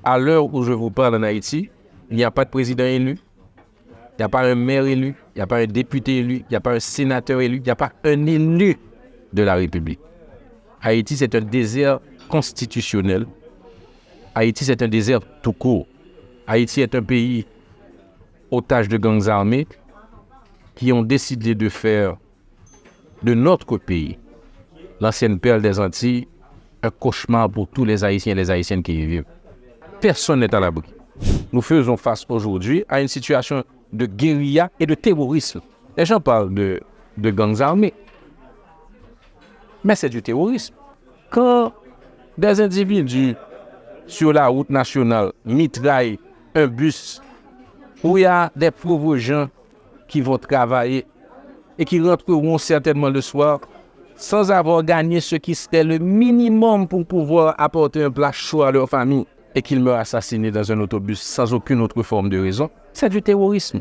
À l'heure où je vous parle en Haïti, il n'y a pas de président élu, il n'y a pas un maire élu, il n'y a pas un député élu, il n'y a pas un sénateur élu, il n'y a pas un élu de la République. Haïti, c'est un désert constitutionnel. Haïti, c'est un désert tout court. Haïti est un pays otage de gangs armés qui ont décidé de faire de notre pays, l'ancienne perle des Antilles, un cauchemar pour tous les Haïtiens et les Haïtiennes qui y vivent. Personne n'est à l'abri. Nous faisons face aujourd'hui à une situation de guérilla et de terrorisme. Les gens parlent de gangs armés, mais c'est du terrorisme. Quand des individus sur la route nationale mitraillent un bus où il y a des pauvres gens qui vont travailler et qui rentreront certainement le soir sans avoir gagné ce qui serait le minimum pour pouvoir apporter un plat chaud à leur famille et qu'ils meurent assassinés dans un autobus sans aucune autre forme de raison, c'est du terrorisme.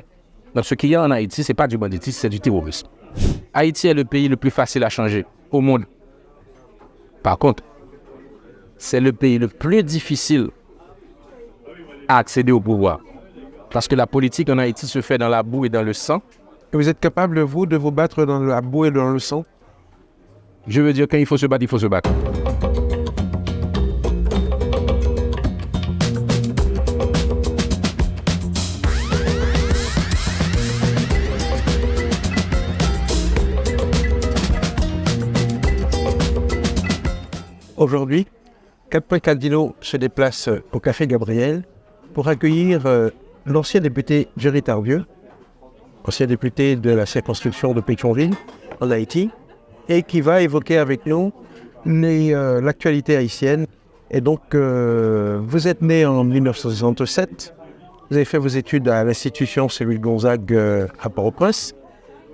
Donc ce qu'il y a en Haïti, ce n'est pas du banditisme, c'est du terrorisme. Haïti est le pays le plus facile à changer au monde. Par contre, c'est le pays le plus difficile à accéder au pouvoir. Parce que la politique en Haïti se fait dans la boue et dans le sang. Et vous êtes capable, vous, de vous battre dans la boue et dans le sang? Je veux dire, quand il faut se battre, il faut se battre. Aujourd'hui, Captain Cardino se déplace au Café Gabriel pour accueillir l'ancien député Jerry Tardieu, ancien député de la circonscription de Pétionville, en Haïti, et qui va évoquer avec nous l'actualité haïtienne. Et donc, vous êtes né en 1967, vous avez fait vos études à l'institution Cellule Gonzague à Port-au-Prince,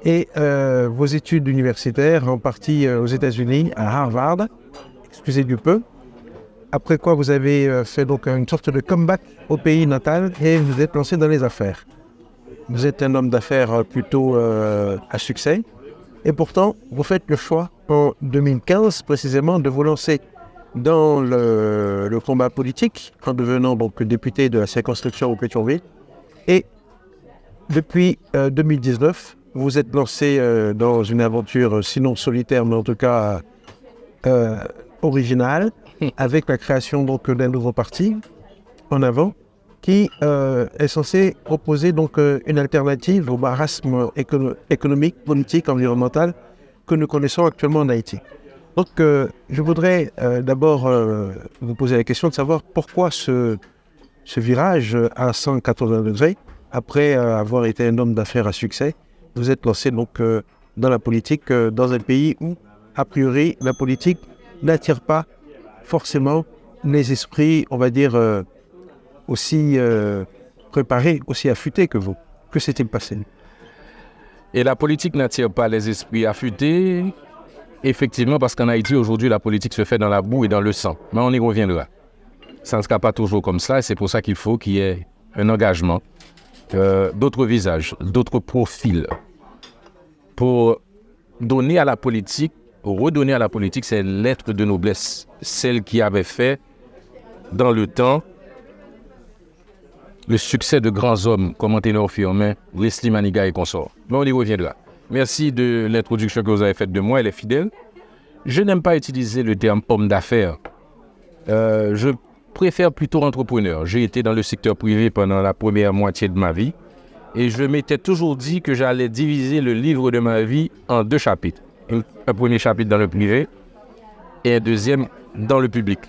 et vos études universitaires en partie aux États-Unis, à Harvard, excusez du peu. Après quoi, vous avez fait donc une sorte de comeback au pays natal et vous êtes lancé dans les affaires. Vous êtes un homme d'affaires plutôt à succès. Et pourtant, vous faites le choix en 2015 précisément de vous lancer dans le combat politique en devenant donc député de la circonscription au Pétionville. Et depuis 2019, vous vous êtes lancé dans une aventure sinon solitaire, mais en tout cas originale, avec la création donc d'un nouveau parti en avant qui est censé proposer donc une alternative au marasme économique, politique, environnemental que nous connaissons actuellement en Haïti. Donc je voudrais d'abord vous poser la question de savoir pourquoi ce virage à 180 degrés, après avoir été un homme d'affaires à succès, vous êtes lancé donc dans la politique, dans un pays où, a priori, la politique n'attire pas forcément les esprits, on va dire, aussi préparés, aussi affûtés que vous. Que s'est-il passé? Et la politique n'attire pas les esprits affûtés, effectivement, parce qu'en Haïti, aujourd'hui, la politique se fait dans la boue et dans le sang. Mais on y reviendra. Ça ne sera pas toujours comme ça, et c'est pour ça qu'il faut qu'il y ait un engagement, d'autres visages, d'autres profils, pour donner à la politique, redonner à la politique ses lettres de noblesse, celles qui avaient fait, dans le temps, le succès de grands hommes comme Anténor Firmin, Leslie Maniga et consorts. Mais on y reviendra. Merci de l'introduction que vous avez faite de moi, elle est fidèle. Je n'aime pas utiliser le terme homme d'affaires. Je préfère plutôt entrepreneur. J'ai été dans le secteur privé pendant la première moitié de ma vie et je m'étais toujours dit que j'allais diviser le livre de ma vie en 2 chapitres. Un premier chapitre dans le privé et un deuxième dans le public.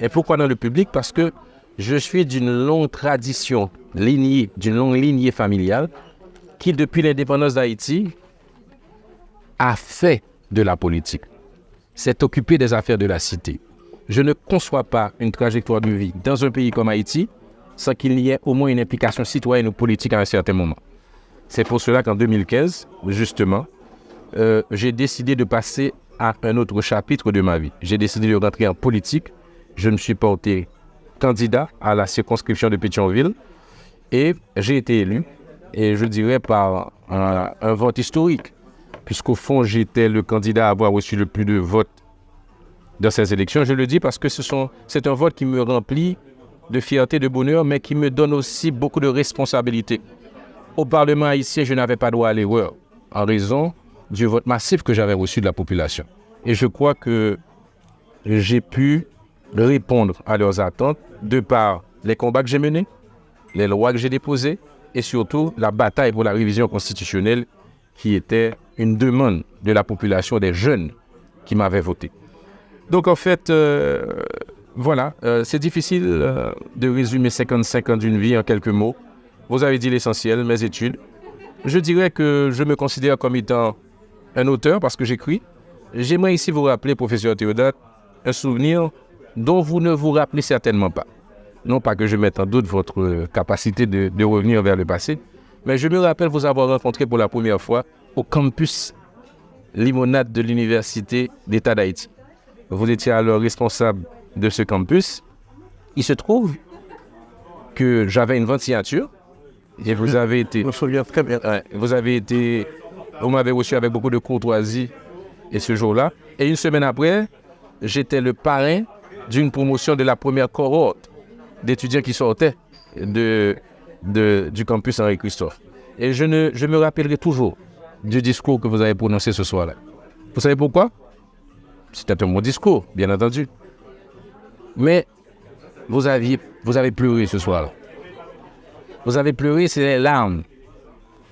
Et pourquoi dans le public? Parce que je suis d'une longue tradition, d'une longue lignée familiale qui, depuis l'indépendance d'Haïti, a fait de la politique, s'est occupé des affaires de la cité. Je ne conçois pas une trajectoire de vie dans un pays comme Haïti sans qu'il y ait au moins une implication citoyenne ou politique à un certain moment. C'est pour cela qu'en 2015, justement, j'ai décidé de passer à un autre chapitre de ma vie. J'ai décidé de rentrer en politique. Je me suis porté candidat à la circonscription de Pétionville et j'ai été élu, et je dirais par un vote historique, puisqu'au fond j'étais le candidat à avoir reçu le plus de votes dans ces élections. Je le dis parce que c'est un vote qui me remplit de fierté, de bonheur, mais qui me donne aussi beaucoup de responsabilités. Au Parlement haïtien, je n'avais pas droit à l'erreur, en raison du vote massif que j'avais reçu de la population. Et je crois que j'ai pu répondre à leurs attentes de par les combats que j'ai menés, les lois que j'ai déposées et surtout la bataille pour la révision constitutionnelle qui était une demande de la population, des jeunes qui m'avaient voté. Donc en fait, voilà, c'est difficile de résumer 55 ans d'une vie en quelques mots. Vous avez dit l'essentiel, mes études. Je dirais que je me considère comme étant un auteur parce que j'écris. J'aimerais ici vous rappeler, professeur Théodate, un souvenir dont vous ne vous rappelez certainement pas. Non pas que je mette en doute votre capacité de revenir vers le passé, mais je me rappelle vous avoir rencontré pour la première fois au campus Limonade de l'Université d'État d'Haïti. Vous étiez alors responsable de ce campus. Il se trouve que j'avais une vente signature et vous avez été... Je me souviens très bien. Vous m'avez reçu avec beaucoup de courtoisie et ce jour-là. Et une semaine après, j'étais le parrain d'une promotion de la première cohorte d'étudiants qui sortaient du campus Henri-Christophe. Et je me rappellerai toujours du discours que vous avez prononcé ce soir-là. Vous savez pourquoi? C'était un bon discours, bien entendu. Mais vous avez pleuré ce soir-là. Vous avez pleuré, c'est les larmes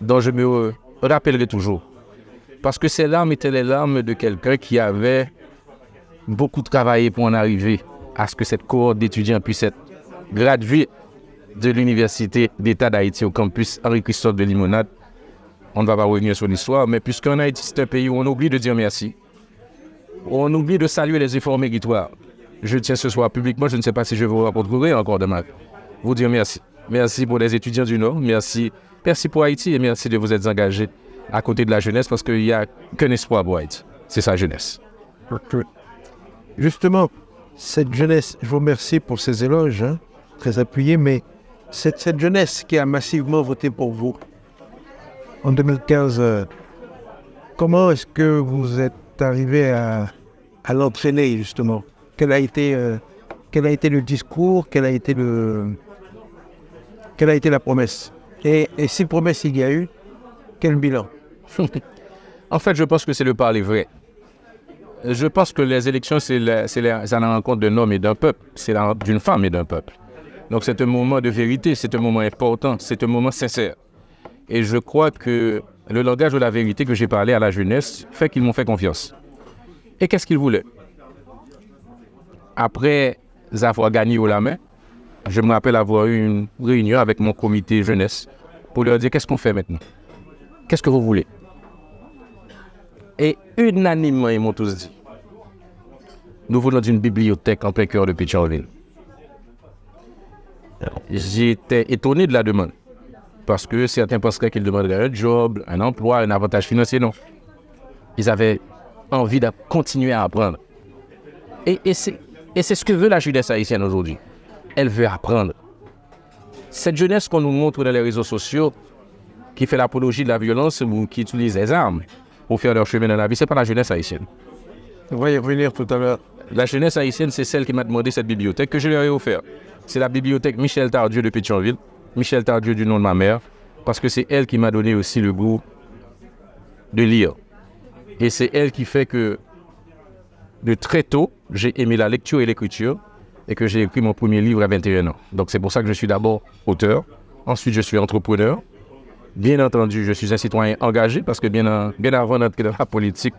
dont je me rappellerai toujours. Parce que ces larmes étaient les larmes de quelqu'un qui avait beaucoup travaillé pour en arriver à ce que cette cohorte d'étudiants puisse être graduée de l'Université d'État d'Haïti au campus Henri-Christophe de Limonade. On ne va pas revenir sur l'histoire, mais puisqu'en Haïti, c'est un pays où on oublie de dire merci, on oublie de saluer les efforts méritoires. Je tiens ce soir publiquement, je ne sais pas si je vous rencontrerai encore demain, vous dire merci. Merci pour les étudiants du Nord, merci pour Haïti et merci de vous être engagés à côté de la jeunesse parce qu'il n'y a qu'un espoir pour Haïti, c'est sa jeunesse. Justement, cette jeunesse, je vous remercie pour ces éloges, très appuyés, mais cette jeunesse qui a massivement voté pour vous en 2015, comment est-ce que vous êtes arrivé à l'entraîner justement? Quel a été le discours? Quelle a été la promesse? Et si promesse il y a eu, quel bilan? En fait, je pense que c'est le parler vrai. Je pense que les élections, c'est la rencontre d'un homme et d'un peuple. C'est la rencontre d'une femme et d'un peuple. Donc c'est un moment de vérité, c'est un moment important, c'est un moment sincère. Et je crois que le langage de la vérité que j'ai parlé à la jeunesse fait qu'ils m'ont fait confiance. Et qu'est-ce qu'ils voulaient? Après avoir gagné au la main, je me rappelle avoir eu une réunion avec mon comité jeunesse pour leur dire qu'est-ce qu'on fait maintenant? Qu'est-ce que vous voulez? Et unanimement, ils m'ont tous dit, nous venons d'une bibliothèque en plein cœur de Pétionville. J'étais étonné de la demande, parce que certains penseraient qu'ils demanderaient un job, un emploi, un avantage financier, non. Ils avaient envie de continuer à apprendre. Et c'est ce que veut la jeunesse haïtienne aujourd'hui. Elle veut apprendre. Cette jeunesse qu'on nous montre dans les réseaux sociaux, qui fait l'apologie de la violence ou qui utilise les armes pour faire leur chemin dans la vie, ce n'est pas la jeunesse haïtienne. On va y revenir tout à l'heure. La jeunesse haïtienne, c'est celle qui m'a demandé cette bibliothèque que je leur ai offerte. C'est la bibliothèque Michel Tardieu de Pétionville, Michel Tardieu du nom de ma mère, parce que c'est elle qui m'a donné aussi le goût de lire. Et c'est elle qui fait que de très tôt, j'ai aimé la lecture et l'écriture et que j'ai écrit mon premier livre à 21 ans. Donc c'est pour ça que je suis d'abord auteur, ensuite je suis entrepreneur. Bien entendu, je suis un citoyen engagé parce que bien avant d'entrer dans la politique,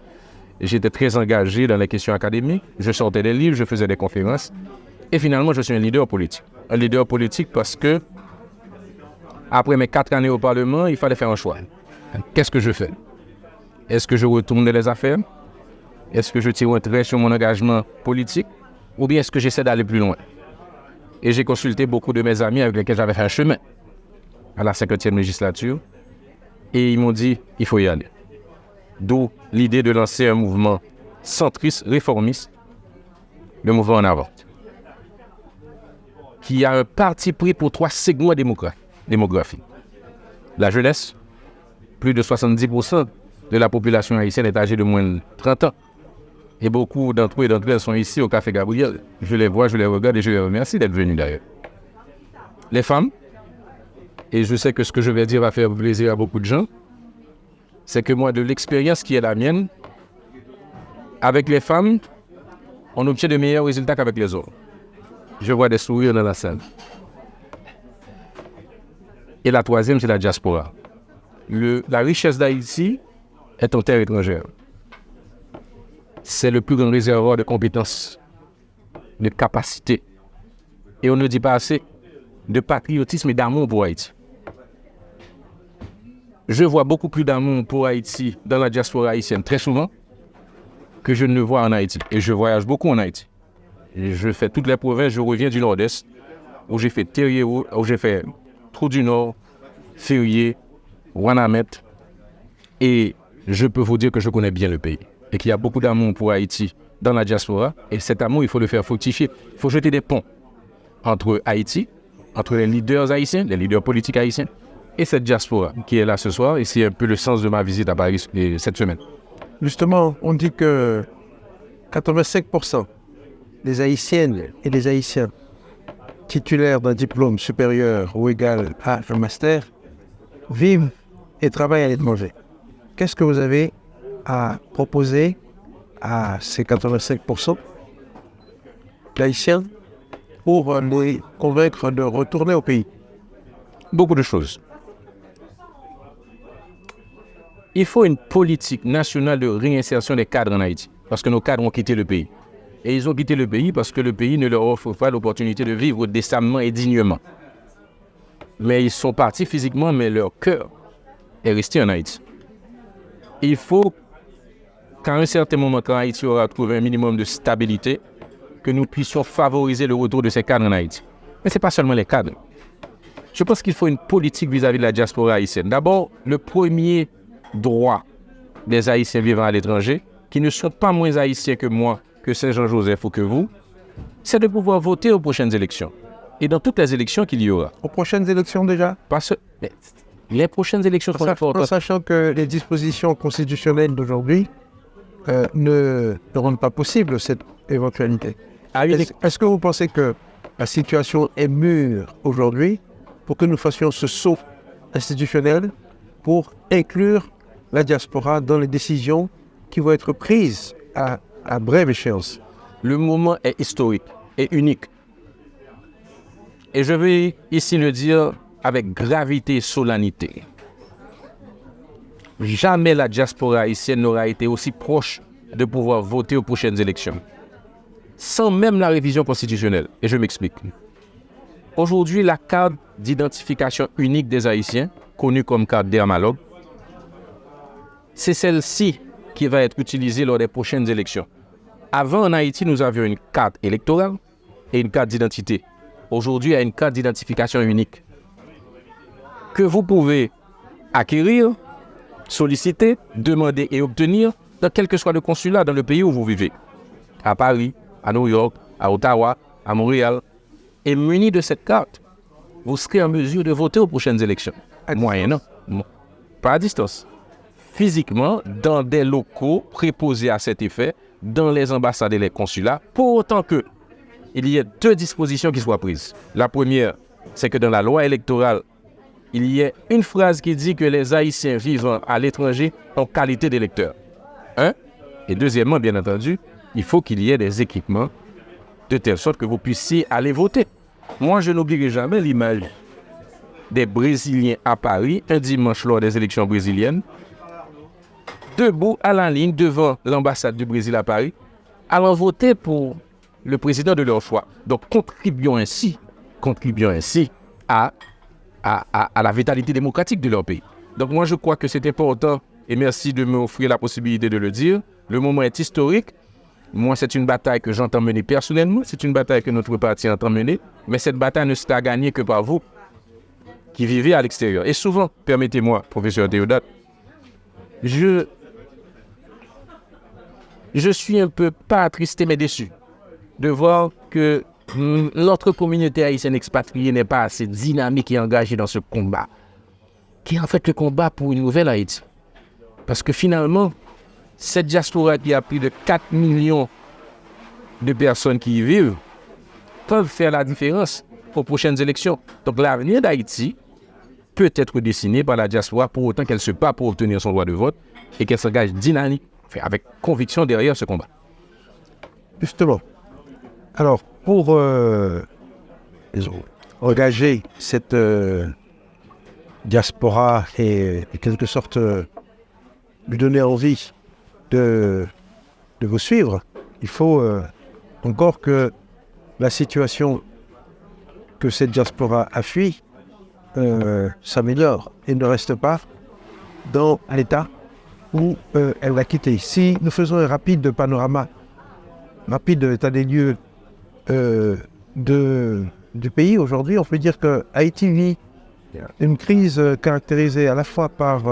j'étais très engagé dans les questions académiques. Je sortais des livres, je faisais des conférences. Et finalement, je suis un leader politique. Un leader politique parce que, après mes 4 années au Parlement, il fallait faire un choix. Qu'est-ce que je fais? Est-ce que je retourne dans les affaires? Est-ce que je tire un trait sur mon engagement politique? Ou bien est-ce que j'essaie d'aller plus loin? Et j'ai consulté beaucoup de mes amis avec lesquels j'avais fait un chemin à la 50e législature. Et ils m'ont dit, il faut y aller. D'où l'idée de lancer un mouvement centriste, réformiste, le mouvement En Avant, qui a un parti pris pour 3 segments démographiques. La jeunesse, plus de 70% de la population haïtienne est âgée de moins de 30 ans. Et beaucoup d'entre eux et d'entre elles sont ici au Café Gabriel. Je les vois, je les regarde et je les remercie d'être venus d'ailleurs. les femmes, et je sais que ce que je vais dire va faire plaisir à beaucoup de gens, c'est que moi, de l'expérience qui est la mienne, avec les femmes, on obtient de meilleurs résultats qu'avec les hommes. Je vois des sourires dans la salle. Et la troisième, c'est la diaspora. La richesse d'Haïti est en terre étrangère. C'est le plus grand réservoir de compétences, de capacités. Et on ne dit pas assez de patriotisme et d'amour pour Haïti. Je vois beaucoup plus d'amour pour Haïti dans la diaspora haïtienne très souvent que je ne le vois en Haïti. Et je voyage beaucoup en Haïti. Et je fais toutes les provinces, je reviens du Nord-Est, où j'ai fait Terrier-Haut, où j'ai fait Trou du Nord, Ferrier, Wanamet. Et je peux vous dire que je connais bien le pays. Et qu'il y a beaucoup d'amour pour Haïti dans la diaspora. Et cet amour, il faut le faire fructifier. Il faut jeter des ponts entre Haïti, entre les leaders haïtiens, les leaders politiques haïtiens, et cette diaspora qui est là ce soir. Et c'est un peu le sens de ma visite à Paris cette semaine. Justement, on dit que 85% des Haïtiennes et des Haïtiens titulaires d'un diplôme supérieur ou égal à un master vivent et travaillent à l'étranger. Qu'est-ce que vous avez à proposer à ces 85% d'Haïtiens pour les convaincre de retourner au pays? Beaucoup de choses. Il faut une politique nationale de réinsertion des cadres en Haïti, parce que nos cadres ont quitté le pays. Et ils ont quitté le pays parce que le pays ne leur offre pas l'opportunité de vivre décemment et dignement. Mais ils sont partis physiquement, mais leur cœur est resté en Haïti. Il faut qu'à un certain moment, quand Haïti aura trouvé un minimum de stabilité, que nous puissions favoriser le retour de ces cadres en Haïti. Mais ce n'est pas seulement les cadres. Je pense qu'il faut une politique vis-à-vis de la diaspora haïtienne. D'abord, le premier droit des Haïtiens vivant à l'étranger, qui ne sont pas moins haïtiens que moi, que Saint-Jean-Joseph ou que vous, c'est de pouvoir voter aux prochaines élections. Et dans toutes les élections qu'il y aura. Aux prochaines élections déjà? Mais les prochaines élections sont importantes. Sachant que les dispositions constitutionnelles d'aujourd'hui ne rendent pas possible cette éventualité. Est-ce que vous pensez que la situation est mûre aujourd'hui pour que nous fassions ce saut institutionnel pour inclure la diaspora dans les décisions qui vont être prises à brève échéance? Le moment est historique et unique. Et je vais ici le dire avec gravité et solennité. Jamais la diaspora haïtienne n'aura été aussi proche de pouvoir voter aux prochaines élections, sans même la révision constitutionnelle. Et je m'explique. Aujourd'hui, la carte d'identification unique des Haïtiens, connue comme carte dermalogue, c'est celle-ci qui va être utilisée lors des prochaines élections. Avant, en Haïti, nous avions une carte électorale et une carte d'identité. Aujourd'hui, il y a une carte d'identification unique que vous pouvez acquérir, solliciter, demander et obtenir dans quel que soit le consulat dans le pays où vous vivez. À Paris, à New York, à Ottawa, à Montréal. Et muni de cette carte, vous serez en mesure de voter aux prochaines élections. Moyennant, pas à distance. Physiquement, dans des locaux préposés à cet effet, dans les ambassades et les consulats, pour autant que il y ait deux dispositions qui soient prises. La première, c'est que dans la loi électorale, il y ait une phrase qui dit que les Haïtiens vivant à l'étranger ont qualité d'électeurs. Et deuxièmement, bien entendu, il faut qu'il y ait des équipements de telle sorte que vous puissiez aller voter. Moi, je n'oublierai jamais l'image des Brésiliens à Paris, un dimanche lors des élections brésiliennes, debout à la ligne devant l'ambassade du Brésil à Paris, allant voter pour le président de leur choix. Donc, contribuons ainsi à la vitalité démocratique de leur pays. Donc, moi, je crois que c'est important, et merci de m'offrir la possibilité de le dire. Le moment est historique. Moi, c'est une bataille que j'entends mener personnellement, c'est une bataille que notre parti entend mener, mais cette bataille ne sera gagnée que par vous qui vivez à l'extérieur. Et souvent, permettez-moi, professeur Théodate, je suis un peu pas attristé mais déçu de voir que notre communauté haïtienne expatriée n'est pas assez dynamique et engagée dans ce combat, qui est en fait le combat pour une nouvelle Haïti. Parce que finalement, cette diaspora qui a plus de 4 millions de personnes qui y vivent peuvent faire la différence aux prochaines élections. Donc l'avenir d'Haïti peut être dessiné par la diaspora pour autant qu'elle se bat pour obtenir son droit de vote et qu'elle s'engage dynamique, avec conviction derrière ce combat. Justement. Alors, pour engager cette diaspora et en quelque sorte lui donner envie de vous suivre, il faut encore que la situation que cette diaspora a fui s'améliore et ne reste pas dans l'état où elle l'a quitté. Si nous faisons un rapide panorama, rapide état des lieux du pays aujourd'hui, on peut dire que Haïti vit une crise caractérisée à la fois par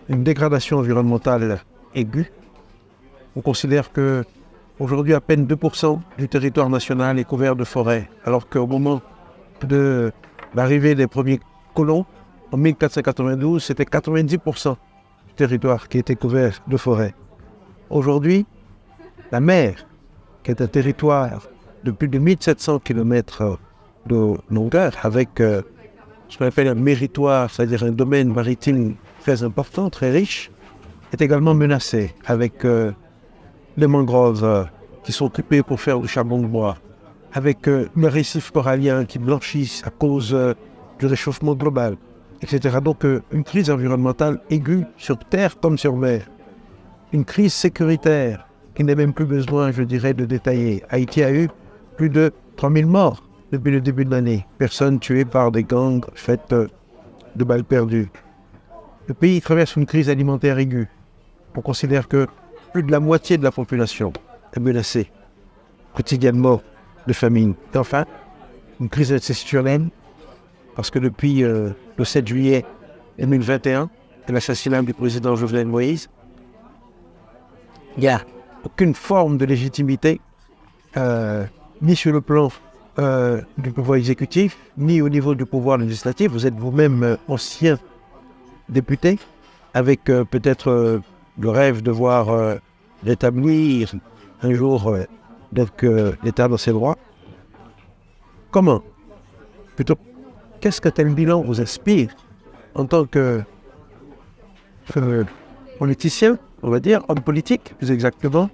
une dégradation environnementale aiguë. On considère que aujourd'hui à peine 2% du territoire national est couvert de forêt, alors qu'au moment de l'arrivée des premiers colons, en 1492, c'était 90% du territoire qui était couvert de forêt. Aujourd'hui, la mer, qui est un territoire de plus de 1700 km de longueur, avec ce qu'on appelle un méritoire, c'est-à-dire un domaine maritime très important, très riche, est également menacé, avec les mangroves qui sont occupées pour faire du charbon de bois, avec le récif corallien qui blanchissent à cause du réchauffement global, etc. Donc une crise environnementale aiguë sur terre comme sur mer. Une crise sécuritaire qui n'a même plus besoin, je dirais, de détailler. Haïti a eu plus de 3000 morts depuis le début de l'année. Personnes tuées par des gangs faites de balles perdues. Le pays traverse une crise alimentaire aiguë. On considère que plus de la moitié de la population est menacée quotidiennement de famine. Et enfin, une crise institutionnelle, parce que depuis le 7 juillet 2021, et l'assassinat du président Jovenel Moïse, il n'y a aucune forme de légitimité, ni sur le plan du pouvoir exécutif, ni au niveau du pouvoir législatif. Vous êtes vous-même ancien député, avec peut-être le rêve de voir rétablir un jour l'État dans ses droits. Comment? Plutôt, qu'est-ce que tel bilan vous inspire en tant que politicien, on va dire, homme politique, plus exactement,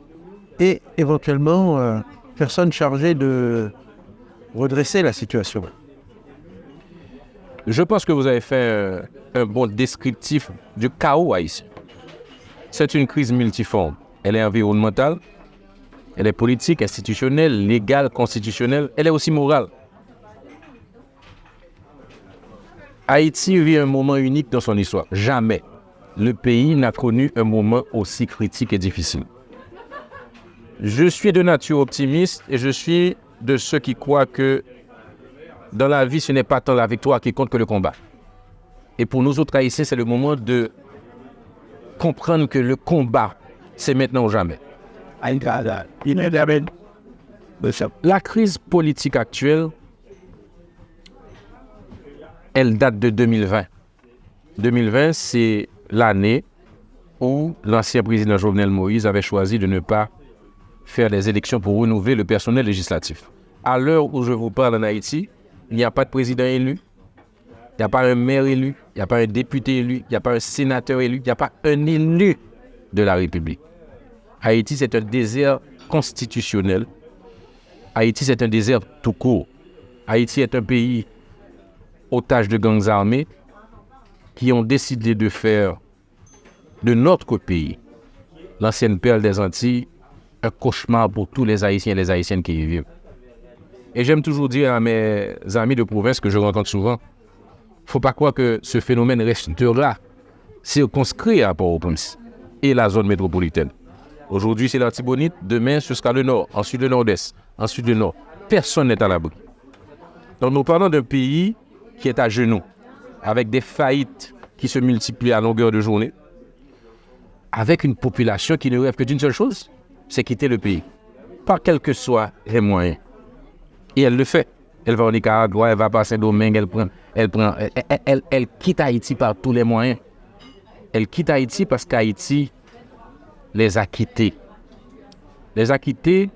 et éventuellement personne chargée de redresser la situation? Je pense que vous avez fait un bon descriptif du chaos haïtien. C'est une crise multiforme. Elle est environnementale, elle est politique, institutionnelle, légale, constitutionnelle, elle est aussi morale. Haïti vit un moment unique dans son histoire. Jamais le pays n'a connu un moment aussi critique et difficile. Je suis de nature optimiste et je suis de ceux qui croient que dans la vie, ce n'est pas tant la victoire qui compte que le combat. Et pour nous autres Haïtiens, c'est le moment de comprendre que le combat, c'est maintenant ou jamais. La crise politique actuelle, elle date de 2020. 2020, c'est l'année où l'ancien président Jovenel Moïse avait choisi de ne pas faire des élections pour renouveler le personnel législatif. À l'heure où je vous parle en Haïti, il n'y a pas de président élu, il n'y a pas un maire élu, il n'y a pas un député élu, il n'y a pas un sénateur élu, il n'y a pas un élu de la République. Haïti, c'est un désert constitutionnel. Haïti, c'est un désert tout court. Haïti est un pays otage de gangs armés qui ont décidé de faire de notre pays, l'ancienne perle des Antilles, un cauchemar pour tous les Haïtiens et les Haïtiennes qui y vivent. Et j'aime toujours dire à mes amis de province que je rencontre souvent, il ne faut pas croire que ce phénomène restera circonscrit à Port-au-Prince et la zone métropolitaine. Aujourd'hui, c'est l'Artibonite, demain, ce sera le nord, ensuite le nord-est, ensuite le nord. Personne n'est à l'abri. Donc nous parlons d'un pays qui est à genoux, avec des faillites qui se multiplient à longueur de journée, avec une population qui ne rêve que d'une seule chose, c'est quitter le pays, par quels que soient les moyens. Et elle le fait. Elle va au Nicaragua, elle va à Saint-Domingue, elle quitte Haïti par tous les moyens. Elle quitte Haïti parce qu'Haïti les a quittés. Les a quittés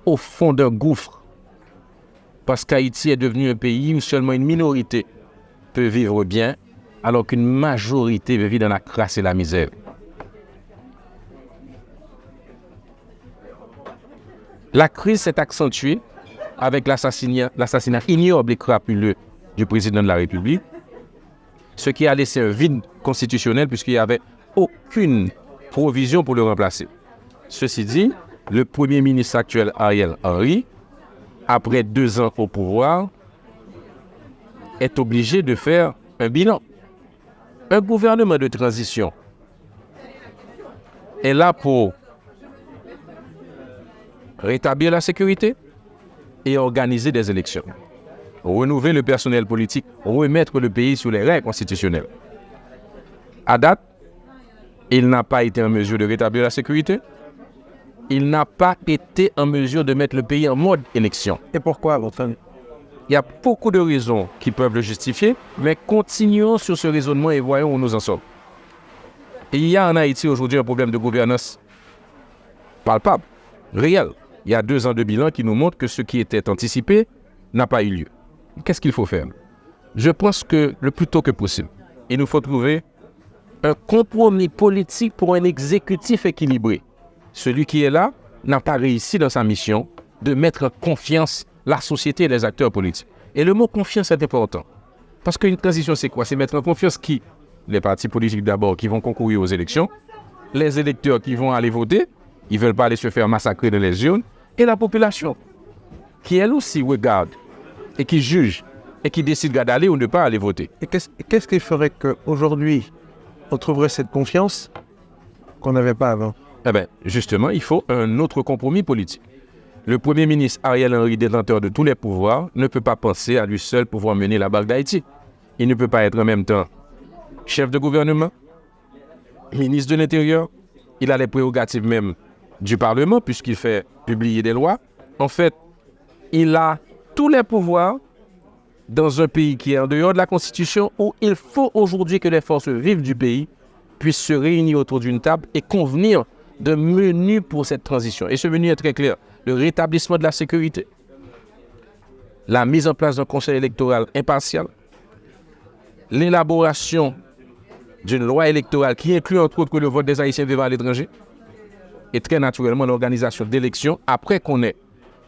au fond d'un gouffre. Parce qu'Haïti est devenu un pays où seulement une minorité peut vivre bien, alors qu'une majorité vit dans la crasse et la misère. La crise s'est accentuée avec l'assassinat ignoble et crapuleux du président de la République, ce qui a laissé un vide constitutionnel puisqu'il n'y avait aucune provision pour le remplacer. Ceci dit, le Premier ministre actuel Ariel Henry, après 2 ans au pouvoir, est obligé de faire un bilan. Un gouvernement de transition est là pour rétablir la sécurité et organiser des élections. Renouveler le personnel politique, remettre le pays sous les règles constitutionnelles. À date, il n'a pas été en mesure de rétablir la sécurité. Il n'a pas été en mesure de mettre le pays en mode élection. Et pourquoi, à votre avis? Il y a beaucoup de raisons qui peuvent le justifier, mais continuons sur ce raisonnement et voyons où nous en sommes. Et il y a en Haïti aujourd'hui un problème de gouvernance palpable, réel. Il y a 2 ans de bilan qui nous montrent que ce qui était anticipé n'a pas eu lieu. Qu'est-ce qu'il faut faire? Je pense que le plus tôt que possible, il nous faut trouver un compromis politique pour un exécutif équilibré. Celui qui est là n'a pas réussi dans sa mission de mettre en confiance la société et les acteurs politiques. Et le mot confiance est important. Parce qu'une transition, c'est quoi? C'est mettre en confiance qui? Les partis politiques d'abord qui vont concourir aux élections, les électeurs qui vont aller voter, ils ne veulent pas aller se faire massacrer dans les urnes, et la population qui elle aussi regarde et qui juge et qui décide d'aller ou ne pas aller voter. Et qu'est-ce qui ferait qu'aujourd'hui, on trouverait cette confiance qu'on n'avait pas avant? Eh bien, justement, il faut un autre compromis politique. Le Premier ministre Ariel Henry, détenteur de tous les pouvoirs, ne peut pas penser à lui seul pouvoir mener la barque d'Haïti. Il ne peut pas être en même temps chef de gouvernement, ministre de l'Intérieur. Il a les prérogatives même du Parlement puisqu'il fait publier des lois. En fait, il a tous les pouvoirs dans un pays qui est en dehors de la Constitution où il faut aujourd'hui que les forces vives du pays puissent se réunir autour d'une table et convenir d'un menu pour cette transition. Et ce menu est très clair. Le rétablissement de la sécurité, la mise en place d'un conseil électoral impartial, l'élaboration d'une loi électorale qui inclut entre autres le vote des Haïtiens vivant à l'étranger et très naturellement l'organisation d'élections après qu'on ait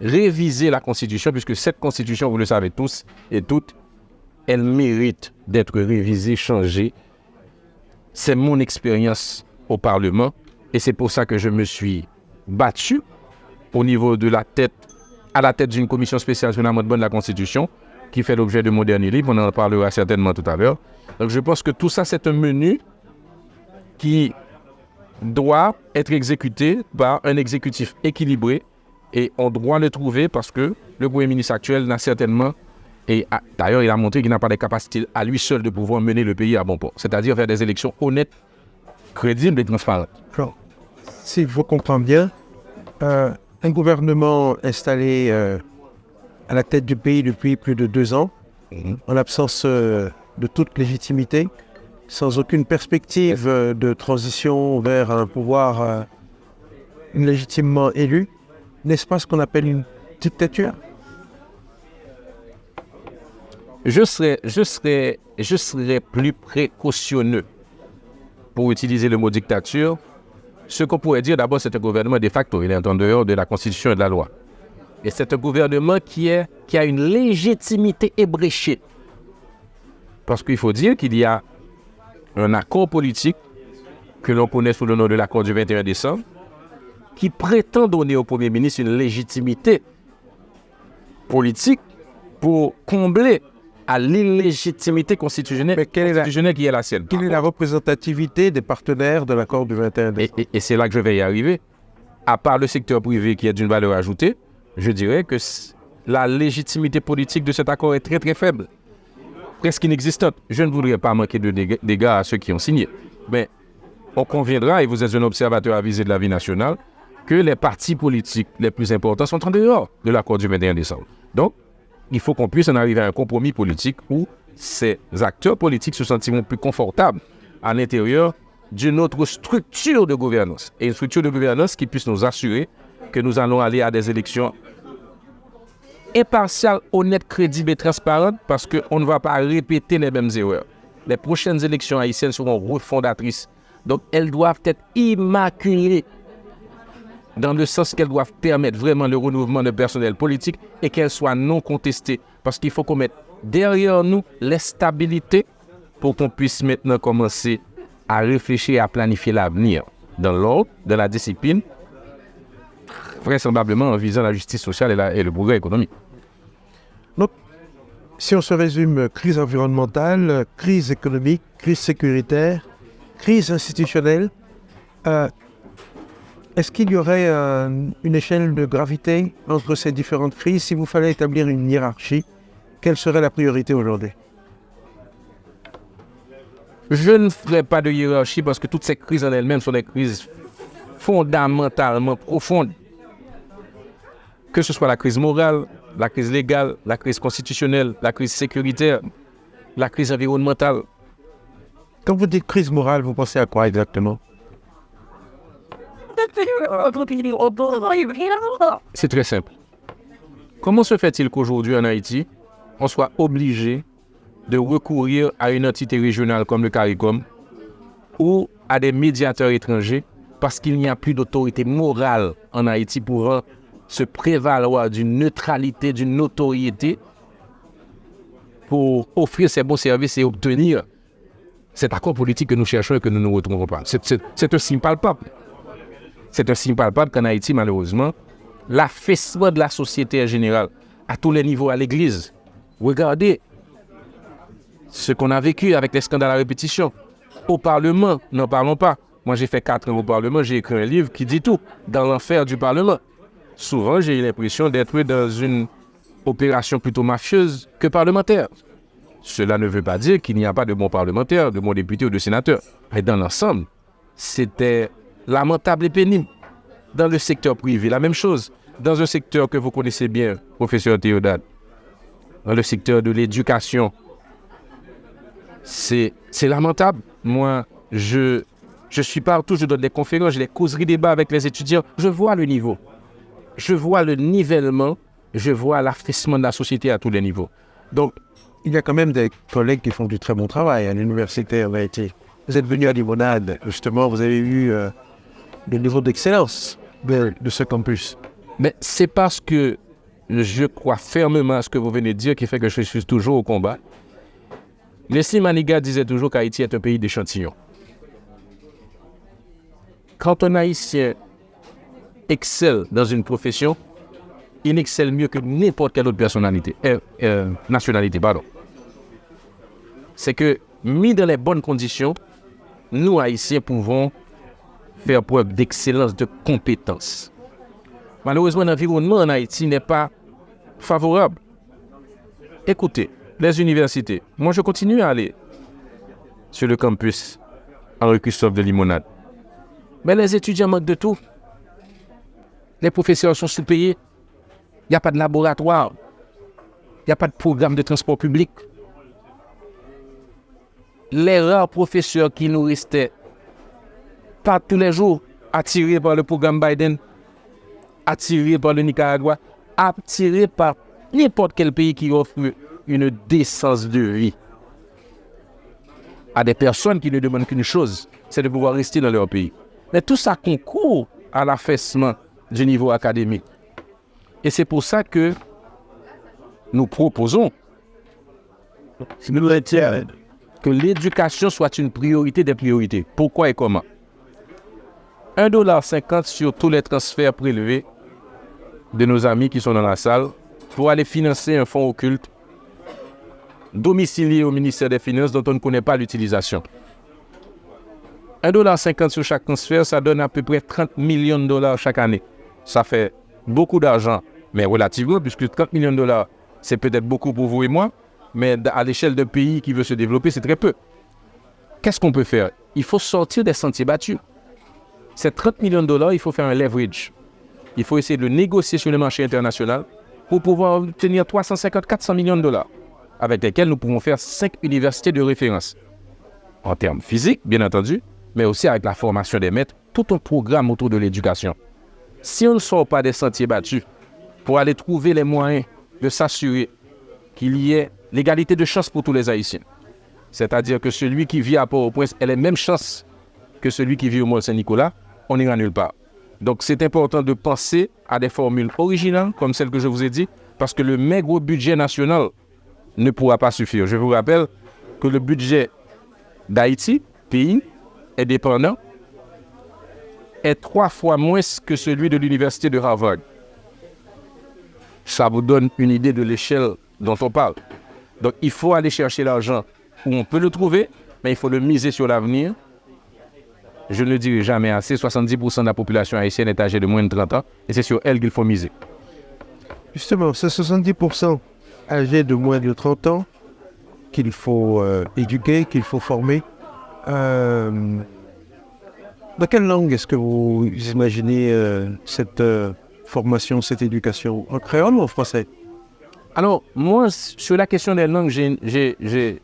révisé la Constitution, puisque cette Constitution, vous le savez tous et toutes, elle mérite d'être révisée, changée. C'est mon expérience au Parlement et c'est pour ça que je me suis battu au niveau de à la tête d'une commission spéciale sur l'amendement de la Constitution qui fait l'objet de mon dernier livre, on en parlera certainement tout à l'heure. Donc je pense que tout ça c'est un menu qui doit être exécuté par un exécutif équilibré et on doit le trouver parce que le Premier ministre actuel n'a certainement, et d'ailleurs il a montré qu'il n'a pas les capacités à lui seul de pouvoir mener le pays à bon port, c'est-à-dire faire des élections honnêtes, crédibles et transparentes. Alors, si je vous comprends bien, un gouvernement installé à la tête du pays depuis plus de 2 ans, en l'absence de toute légitimité, sans aucune perspective de transition vers un pouvoir légitimement élu, n'est-ce pas ce qu'on appelle une dictature? Je serais plus précautionneux pour utiliser le mot dictature. Ce qu'on pourrait dire d'abord, c'est un gouvernement de facto, il est en dehors de la Constitution et de la loi. Et c'est un gouvernement qui a une légitimité ébréchée. Parce qu'il faut dire qu'il y a un accord politique que l'on connaît sous le nom de l'accord du 21 décembre qui prétend donner au Premier ministre une légitimité politique pour combler à l'illégitimité constitutionnelle qui est la sienne. Quelle est la représentativité des partenaires de l'accord du 21 décembre? Et c'est là que je vais y arriver. À part le secteur privé qui est d'une valeur ajoutée, je dirais que la légitimité politique de cet accord est très très faible, presque inexistante. Je ne voudrais pas manquer de dégâts à ceux qui ont signé. Mais on conviendra, et vous êtes un observateur avisé de la vie nationale, que les partis politiques les plus importants sont en dehors de l'accord du 21 décembre. Donc, il faut qu'on puisse en arriver à un compromis politique où ces acteurs politiques se sentiront plus confortables à l'intérieur d'une autre structure de gouvernance. Et une structure de gouvernance qui puisse nous assurer que nous allons aller à des élections impartiale, honnête, crédible et transparente parce qu'on ne va pas répéter les mêmes erreurs. Les prochaines élections haïtiennes seront refondatrices. Donc, elles doivent être immaculées dans le sens qu'elles doivent permettre vraiment le renouvellement de personnel politique et qu'elles soient non contestées. Parce qu'il faut qu'on mette derrière nous les stabilités pour qu'on puisse maintenant commencer à réfléchir et à planifier l'avenir dans l'ordre, dans la discipline, vraisemblablement en visant la justice sociale et le progrès économique. Donc, si on se résume, crise environnementale, crise économique, crise sécuritaire, crise institutionnelle, est-ce qu'il y aurait une échelle de gravité entre ces différentes crises? Si vous fallait établir une hiérarchie, quelle serait la priorité aujourd'hui? Je ne ferai pas de hiérarchie parce que toutes ces crises en elles-mêmes sont des crises fondamentalement profondes. Que ce soit la crise morale, la crise légale, la crise constitutionnelle, la crise sécuritaire, la crise environnementale. Quand vous dites crise morale, vous pensez à quoi exactement? C'est très simple. Comment se fait-il qu'aujourd'hui en Haïti, on soit obligé de recourir à une entité régionale comme le CARICOM ou à des médiateurs étrangers parce qu'il n'y a plus d'autorité morale en Haïti pour se prévaloir d'une neutralité, d'une notoriété pour offrir ces bons services et obtenir cet accord politique que nous cherchons et que nous ne retrouvons pas. C'est un signe palpable. C'est un signe palpable qu'en Haïti, malheureusement, l'affaissement de la société en général, à tous les niveaux, à l'Église. Regardez ce qu'on a vécu avec les scandales à répétition. Au Parlement, n'en parlons pas. Moi, j'ai fait 4 ans au Parlement, j'ai écrit un livre qui dit tout, dans l'enfer du Parlement. Souvent, j'ai eu l'impression d'être dans une opération plutôt mafieuse que parlementaire. Cela ne veut pas dire qu'il n'y a pas de bons parlementaires, de bons députés ou de sénateurs. Mais dans l'ensemble, c'était lamentable et pénible. Dans le secteur privé, la même chose. Dans un secteur que vous connaissez bien, professeur Théodate, dans le secteur de l'éducation, c'est lamentable. Moi, je suis partout, je donne des conférences, j'ai des causeries, débats avec les étudiants. Je vois le niveau. Je vois le nivellement, je vois l'affaissement de la société à tous les niveaux. Donc, il y a quand même des collègues qui font du très bon travail à l'université en Haïti. Vous êtes venu à Limonade, justement, vous avez vu le niveau d'excellence de ce campus. Mais c'est parce que je crois fermement à ce que vous venez de dire qui fait que je suis toujours au combat. Leslie Manigat disait toujours qu'Haïti est un pays d'échantillons. Quand un Haïtien excelle dans une profession, il excelle mieux que n'importe quelle autre nationalité. C'est que, mis dans les bonnes conditions, nous, Haïtiens, pouvons faire preuve d'excellence, de compétence. Malheureusement, l'environnement en Haïti n'est pas favorable. Écoutez, les universités, moi je continue à aller sur le campus Henri-Christophe de Limonade. Mais les étudiants manquent de tout. Les professeurs sont sous-payés. Il n'y a pas de laboratoire. Il n'y a pas de programme de transport public. Les rares professeurs qui nous restaient, pas tous les jours, attirés par le programme Biden, attirés par le Nicaragua, attirés par n'importe quel pays qui offre une décence de vie à des personnes qui ne demandent qu'une chose, c'est de pouvoir rester dans leur pays. Mais tout ça concourt à l'affaissement du niveau académique. Et c'est pour ça que nous proposons que l'éducation soit une priorité des priorités. Pourquoi et comment? 1,50$ sur tous les transferts prélevés de nos amis qui sont dans la salle pour aller financer un fonds occulte domicilié au ministère des Finances dont on ne connaît pas l'utilisation. 1,50$ sur chaque transfert, ça donne à peu près 30 millions de dollars chaque année. Ça fait beaucoup d'argent, mais relativement, puisque 30 millions de dollars, c'est peut-être beaucoup pour vous et moi, mais à l'échelle d'un pays qui veut se développer, c'est très peu. Qu'est-ce qu'on peut faire? Il faut sortir des sentiers battus. Ces 30 millions de dollars, il faut faire un leverage. Il faut essayer de le négocier sur le marché international pour pouvoir obtenir 350-400 millions de dollars, avec lesquels nous pouvons faire 5 universités de référence. En termes physiques, bien entendu, mais aussi avec la formation des maîtres, tout un programme autour de l'éducation. Si on ne sort pas des sentiers battus pour aller trouver les moyens de s'assurer qu'il y ait l'égalité de chance pour tous les Haïtiens. C'est-à-dire que celui qui vit à Port-au-Prince ait les mêmes chances que celui qui vit au Mont-Saint-Nicolas, on n'ira nulle part. Donc c'est important de penser à des formules originales, comme celle que je vous ai dit, parce que le maigre budget national ne pourra pas suffire. Je vous rappelle que le budget d'Haïti, pays indépendant, est 3 fois moins que celui de l'université de Harvard. Ça vous donne une idée de l'échelle dont on parle. Donc il faut aller chercher l'argent où on peut le trouver, mais il faut le miser sur l'avenir. Je ne le dirai jamais assez, 70% de la population haïtienne est âgée de moins de 30 ans, et c'est sur elle qu'il faut miser. Justement, c'est 70% âgés de moins de 30 ans qu'il faut éduquer, qu'il faut former. Dans quelle langue est-ce que vous imaginez cette formation, cette éducation? En créole ou en français? Alors, moi, sur la question des langues, j'ai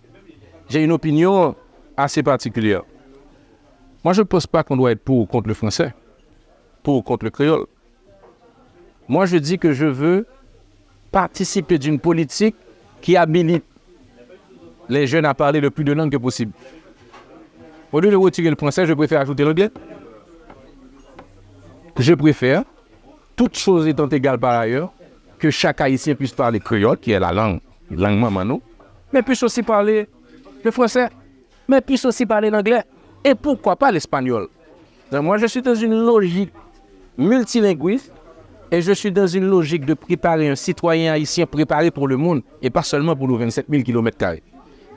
une opinion assez particulière. Moi, je ne pense pas qu'on doit être pour ou contre le français, pour ou contre le créole. Moi, je dis que je veux participer d'une politique qui habilite les jeunes à parler le plus de langues que possible. Au lieu de retirer le français, je préfère ajouter l'anglais. Je préfère, toutes choses étant égales par ailleurs, que chaque Haïtien puisse parler créole, qui est la langue maman nous, mais puisse aussi parler le français, mais puisse aussi parler l'anglais. Et pourquoi pas l'espagnol? Donc moi, je suis dans une logique multilinguiste et je suis dans une logique de préparer un citoyen haïtien préparé pour le monde et pas seulement pour nos 27 000 km².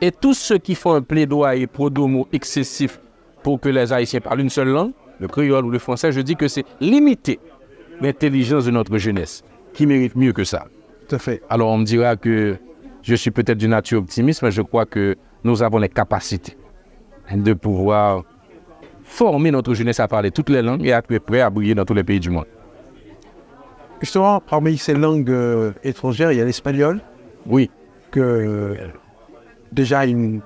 Et tous ceux qui font un plaidoyer pro-domo excessif pour que les Haïtiens parlent une seule langue, le créole ou le français, je dis que c'est limiter l'intelligence de notre jeunesse, qui mérite mieux que ça. Tout à fait. Alors on me dira que je suis peut-être d'une nature optimiste, mais je crois que nous avons les capacités de pouvoir former notre jeunesse à parler toutes les langues et à être prêt à briller dans tous les pays du monde. Justement, parmi ces langues étrangères, il y a l'espagnol. Oui. Que déjà une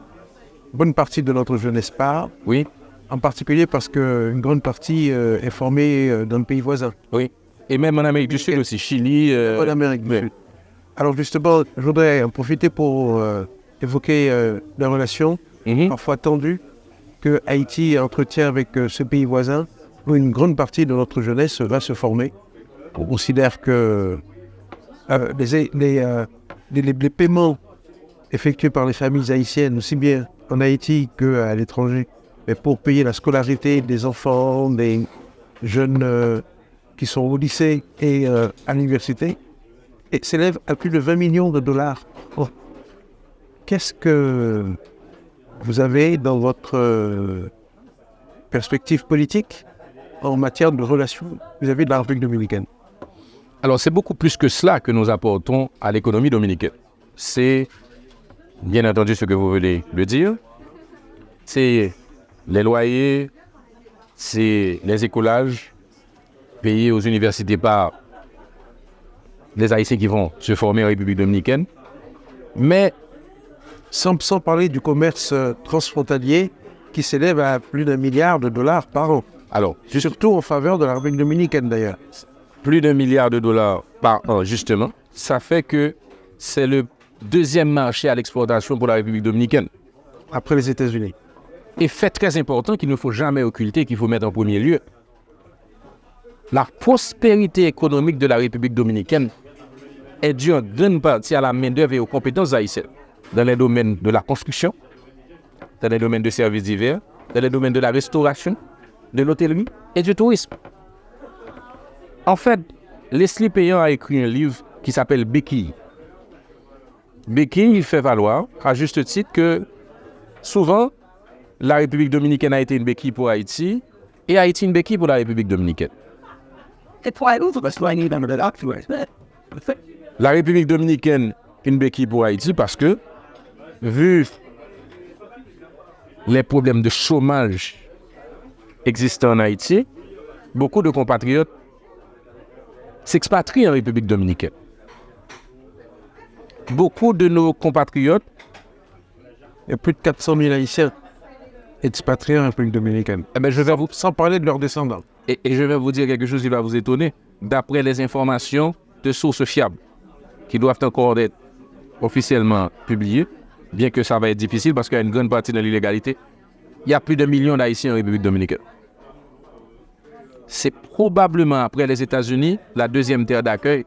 bonne partie de notre jeunesse parle. Oui. En particulier parce qu'une grande partie est formée dans le pays voisin. Oui. Et même en Amérique du Sud aussi, Chili. En Amérique du Sud. Alors justement, je voudrais en profiter pour évoquer la relation parfois tendue que Haïti entretient avec ce pays voisin, où une grande partie de notre jeunesse va se former. On considère que les paiements effectués par les familles haïtiennes, aussi bien en Haïti qu'à l'étranger, mais pour payer la scolarité des enfants, des jeunes qui sont au lycée et à l'université, s'élève à plus de 20 millions de dollars. Oh. Qu'est-ce que vous avez dans votre perspective politique en matière de relations vis-à-vis de la République dominicaine? Alors, c'est beaucoup plus que cela que nous apportons à l'économie dominicaine. C'est, bien entendu, ce que vous venez de dire. C'est les loyers, c'est les écolages payés aux universités par les Haïtiens qui vont se former en République dominicaine. Mais sans parler du commerce transfrontalier qui s'élève à plus d'1 milliard de dollars par an. Alors, surtout en faveur de la République dominicaine d'ailleurs. Plus d'1 milliard de dollars par an, justement. Ça fait que c'est le deuxième marché à l'exportation pour la République dominicaine. Après les États-Unis. Et fait très important qu'il ne faut jamais occulter, qu'il faut mettre en premier lieu. La prospérité économique de la République dominicaine est due en grande partie à la main-d'œuvre et aux compétences haïtiennes dans les domaines de la construction, dans les domaines de services divers, dans les domaines de la restauration, de l'hôtellerie et du tourisme. En fait, Leslie Payan a écrit un livre qui s'appelle Béquille. Béquille, il fait valoir, à juste titre, que souvent, la République dominicaine a été une béquille pour Haïti et Haïti une béquille pour la République dominicaine. La République dominicaine, une béquille pour Haïti parce que, vu les problèmes de chômage existants en Haïti, beaucoup de compatriotes s'expatrient en République dominicaine. Beaucoup de nos compatriotes, il y a plus de 400 000 Haïtiens expatriés en République dominicaine. Eh bien, sans parler de leurs descendants. Et je vais vous dire quelque chose qui va vous étonner. D'après les informations de sources fiables, qui doivent encore être officiellement publiés, bien que ça va être difficile parce qu'il y a une grande partie de l'illégalité. Il y a plus de millions d'Haïtiens en République dominicaine. C'est probablement, après les États-Unis, la deuxième terre d'accueil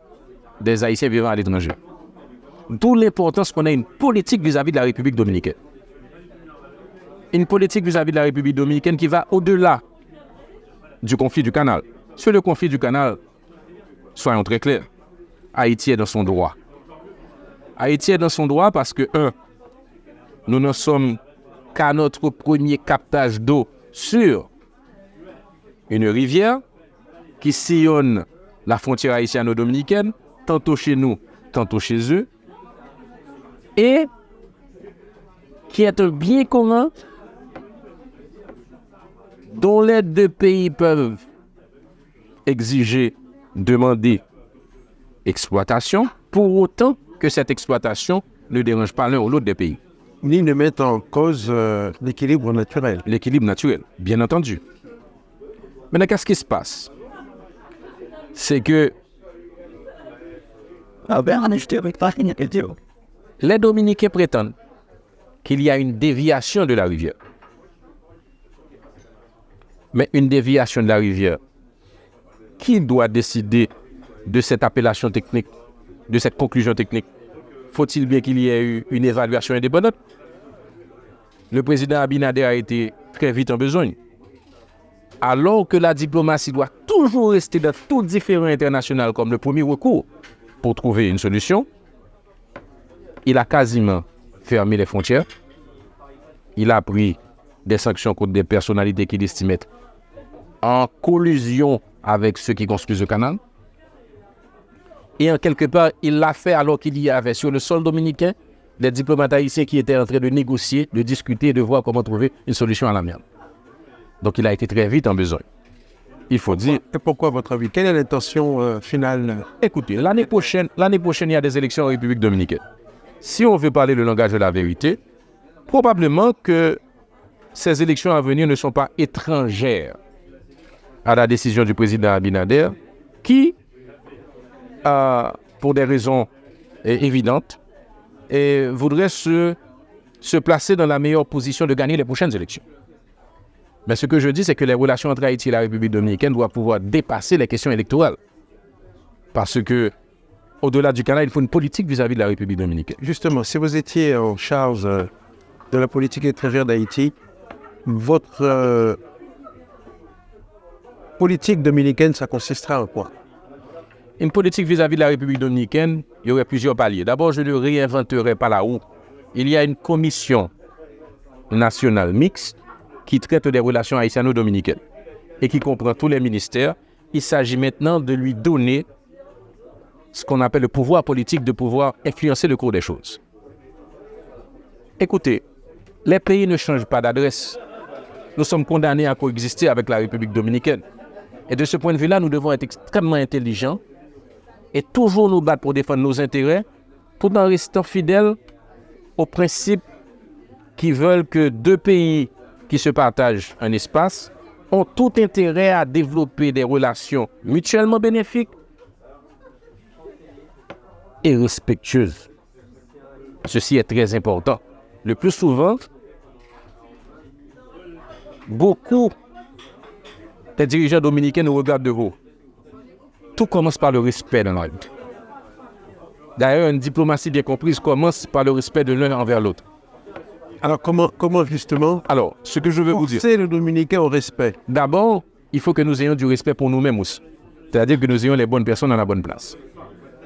des Haïtiens vivant à l'étranger. D'où l'importance qu'on ait une politique vis-à-vis de la République dominicaine. Une politique vis-à-vis de la République dominicaine qui va au-delà du conflit du canal. Sur le conflit du canal, soyons très clairs, Haïti est dans son droit. Haïti est dans son droit parce que, nous ne sommes qu'à notre premier captage d'eau sur une rivière qui sillonne la frontière haïtiano-dominicaine, tantôt chez nous, tantôt chez eux, et qui est un bien commun dont les deux pays peuvent exiger, demander exploitation, pour autant que cette exploitation ne dérange pas l'un ou l'autre des pays. Ni ne mettre en cause l'équilibre naturel. L'équilibre naturel, bien entendu. Maintenant, qu'est-ce qui se passe? C'est que les Dominicains prétendent qu'il y a une déviation de la rivière. Mais une déviation de la rivière, qui doit décider de cette appellation technique, de cette conclusion technique? Faut-il bien qu'il y ait eu une évaluation indépendante? Le président Abinader a été très vite en besogne. Alors que la diplomatie doit toujours rester dans tout différend international comme le premier recours pour trouver une solution, il a quasiment fermé les frontières. Il a pris des sanctions contre des personnalités qu'il estimait en collusion avec ceux qui construisent le canal. Et en quelque part, il l'a fait alors qu'il y avait sur le sol dominicain des diplomates haïtiens qui étaient en train de négocier, de discuter, de voir comment trouver une solution à l'amiable. Donc il a été très vite en besogne. Il faut dire... Et pourquoi, à votre avis? Quelle est l'intention finale? Écoutez, l'année prochaine, il y a des élections en République dominicaine. Si on veut parler le langage de la vérité, probablement que ces élections à venir ne sont pas étrangères à la décision du président Abinader, qui, pour des raisons évidentes, voudrait se placer dans la meilleure position de gagner les prochaines élections. Mais ce que je dis, c'est que les relations entre Haïti et la République dominicaine doivent pouvoir dépasser les questions électorales. Parce que, au-delà du canal, il faut une politique vis-à-vis de la République dominicaine. Justement, si vous étiez en charge de la politique étrangère d'Haïti, votre politique dominicaine, ça consistera en quoi? Une politique vis-à-vis de la République dominicaine, il y aurait plusieurs paliers. D'abord, je ne réinventerai pas là où. Il y a une commission nationale mixte qui traite des relations haïtiano-dominicaines et qui comprend tous les ministères. Il s'agit maintenant de lui donner ce qu'on appelle le pouvoir politique, de pouvoir influencer le cours des choses. Écoutez, les pays ne changent pas d'adresse. Nous sommes condamnés à coexister avec la République dominicaine. Et de ce point de vue-là, nous devons être extrêmement intelligents et toujours nous battre pour défendre nos intérêts, tout en restant fidèles aux principes qui veulent que deux pays qui se partagent un espace ont tout intérêt à développer des relations mutuellement bénéfiques et respectueuses. Ceci est très important. Le plus souvent, beaucoup des dirigeants dominicains nous regardent de haut. Tout commence par le respect dans la vie. D'ailleurs, une diplomatie bien comprise commence par le respect de l'un envers l'autre. Alors, comment justement Alors, ce que je veux vous dire... forcer le Dominicain au respect? D'abord, il faut que nous ayons du respect pour nous-mêmes aussi. C'est-à-dire que nous ayons les bonnes personnes à la bonne place.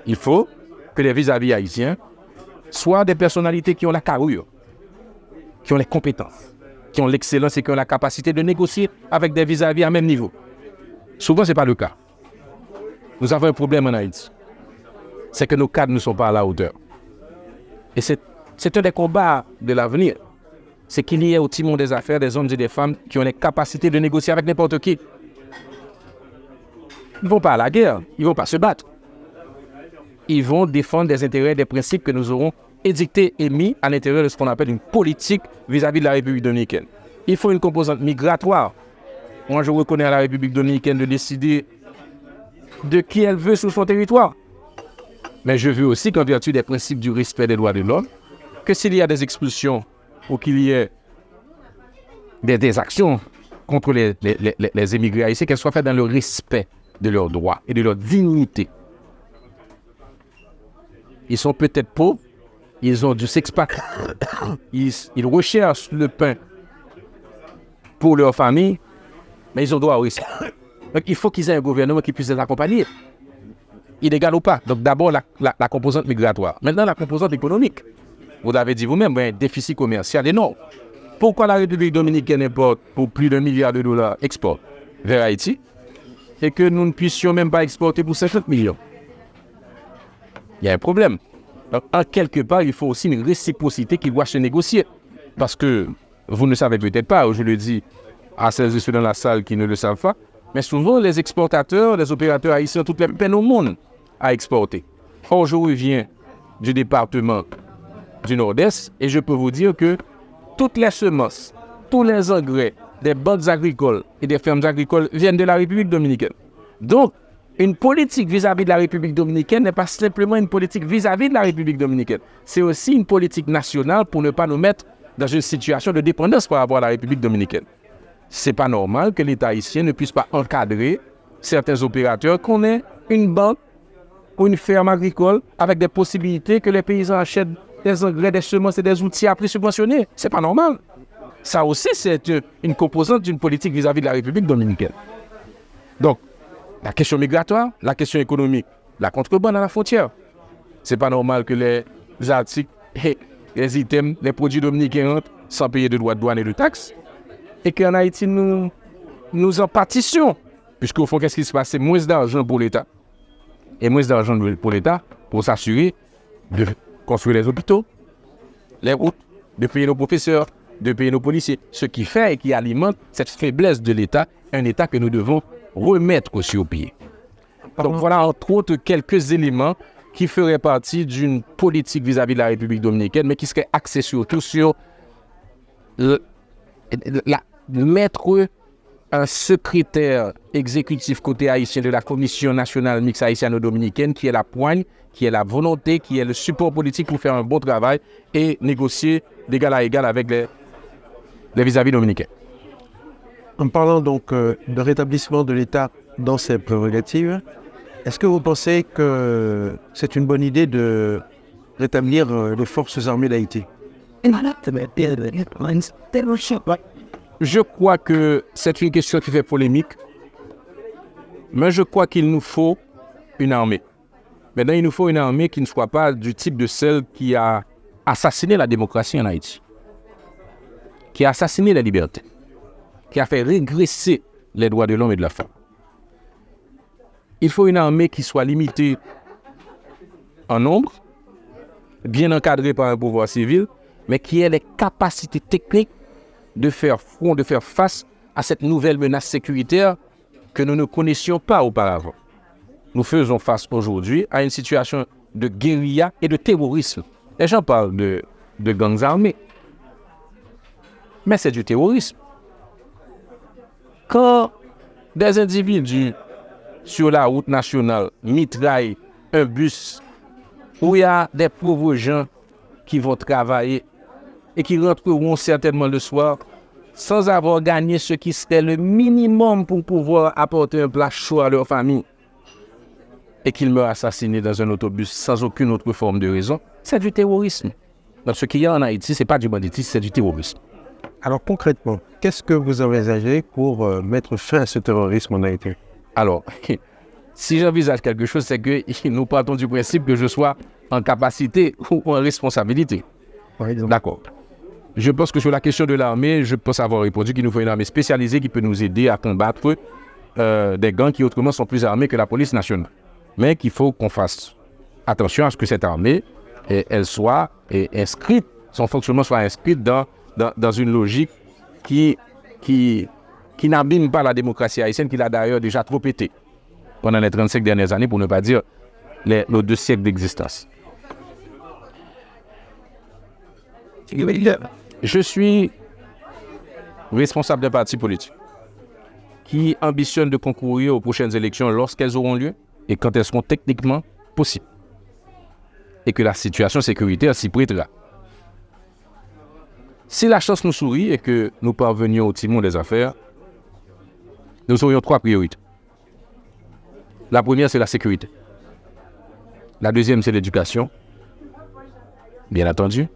Il faut que les vis-à-vis haïtiens soient des personnalités qui ont la carrure, qui ont les compétences, qui ont l'excellence et qui ont la capacité de négocier avec des vis-à-vis à même niveau. Souvent, ce n'est pas le cas. Nous avons un problème en Haïti. C'est que nos cadres ne sont pas à la hauteur. Et c'est un des combats de l'avenir. C'est qu'il y ait au timon des affaires des hommes et des femmes qui ont les capacités de négocier avec n'importe qui. Ils ne vont pas à la guerre, ils ne vont pas se battre. Ils vont défendre des intérêts, des principes que nous aurons édictés et mis à l'intérieur de ce qu'on appelle une politique vis-à-vis de la République dominicaine. Il faut une composante migratoire. Moi, je reconnais à la République dominicaine de décider de qui elle veut sur son territoire. Mais je veux aussi qu'en vertu des principes du respect des droits de l'homme, que s'il y a des expulsions ou qu'il y ait des actions contre les émigrés haïtiens, qu'elles soient faites dans le respect de leurs droits et de leur dignité. Ils sont peut-être pauvres, ils ont dû s'expatrier, ils recherchent le pain pour leur famille, mais ils ont droit au respect. Donc il faut qu'ils aient un gouvernement qui puisse les accompagner, illégal ou pas. Donc d'abord la composante migratoire. Maintenant la composante économique. Vous l'avez dit vous-même, un déficit commercial énorme. Pourquoi la République dominicaine importe pour plus d'$1 milliard exporte vers Haïti et que nous ne puissions même pas exporter pour 50 millions? Il y a un problème. Donc, en quelque part, il faut aussi une réciprocité qui doit se négocier. Parce que vous ne savez peut-être pas, je le dis à celles et ceux dans la salle qui ne le savent pas, mais souvent les exportateurs, les opérateurs haïtiens ont toutes les peines au monde à exporter. Or, je reviens du département du Nord-Est et je peux vous dire que toutes les semences, tous les engrais des banques agricoles et des fermes agricoles viennent de la République dominicaine. Donc, une politique vis-à-vis de la République dominicaine n'est pas simplement une politique vis-à-vis de la République dominicaine. C'est aussi une politique nationale pour ne pas nous mettre dans une situation de dépendance par rapport à la République dominicaine. C'est pas normal que l'État haïtien ne puisse pas encadrer certains opérateurs, qu'on ait une banque ou une ferme agricole avec des possibilités que les paysans achètent des engrais, des semences et des outils à prix subventionné. C'est pas normal. Ça aussi, c'est une composante d'une politique vis-à-vis de la République dominicaine. Donc, la question migratoire, la question économique, la contrebande à la frontière. C'est pas normal que les articles, les items, les produits dominicains rentrent sans payer de droits de douane et de taxes. Et qu'en Haïti, nous en pâtissions. Puisqu'au fond, qu'est-ce qui se passe? C'est moins d'argent pour l'État. Et moins d'argent pour l'État pour s'assurer de construire les hôpitaux, les routes, de payer nos professeurs, de payer nos policiers. Ce qui fait et qui alimente cette faiblesse de l'État, un État que nous devons remettre sur pied. Donc voilà entre autres quelques éléments qui feraient partie d'une politique vis-à-vis de la République dominicaine, mais qui serait axée surtout sur mettre un secrétaire exécutif côté haïtien de la Commission nationale mixte haïtiano-dominicaine qui est la poigne, qui est la volonté, qui est le support politique pour faire un bon travail et négocier d'égal à égal avec les vis-à-vis dominicains. En parlant donc de rétablissement de l'État dans ses prérogatives, est-ce que vous pensez que c'est une bonne idée de rétablir les forces armées d'Haïti? Je crois que c'est une question qui fait polémique, mais je crois qu'il nous faut une armée. Maintenant, il nous faut une armée qui ne soit pas du type de celle qui a assassiné la démocratie en Haïti, qui a assassiné la liberté, qui a fait régresser les droits de l'homme et de la femme. Il faut une armée qui soit limitée en nombre, bien encadrée par un pouvoir civil, mais qui ait les capacités techniques de faire front, de faire face à cette nouvelle menace sécuritaire que nous ne connaissions pas auparavant. Nous faisons face aujourd'hui à une situation de guérilla et de terrorisme. Les gens parlent de gangs armés, mais c'est du terrorisme. Quand des individus sur la route nationale mitraillent un bus où il y a des pauvres gens qui vont travailler et qui rentreront certainement le soir sans avoir gagné ce qui serait le minimum pour pouvoir apporter un plat chaud à leur famille, et qu'ils meurent assassinés dans un autobus sans aucune autre forme de raison, c'est du terrorisme. Donc ce qu'il y a en Haïti, ce n'est pas du banditisme, c'est du terrorisme. Alors concrètement, qu'est-ce que vous envisagez pour mettre fin à ce terrorisme en Haïti? Alors, si j'envisage quelque chose, c'est que nous partons du principe que je sois en capacité ou en responsabilité. D'accord. Je pense que sur la question de l'armée, je pense avoir répondu qu'il nous faut une armée spécialisée qui peut nous aider à combattre des gangs qui autrement sont plus armés que la police nationale. Mais qu'il faut qu'on fasse attention à ce que cette armée, elle soit inscrite, son fonctionnement soit inscrit dans une logique qui n'abîme pas la démocratie haïtienne, qui l'a d'ailleurs déjà trop été pendant les 35 dernières années, pour ne pas dire nos 2 siècles d'existence. Je suis responsable d'un parti politique qui ambitionne de concourir aux prochaines élections lorsqu'elles auront lieu et quand elles seront techniquement possibles. et que la situation sécuritaire s'y prêtera. Si la chance nous sourit et que nous parvenions au timon des affaires, nous aurions 3 priorités. La première, c'est la sécurité. La deuxième, c'est l'éducation, bien entendu.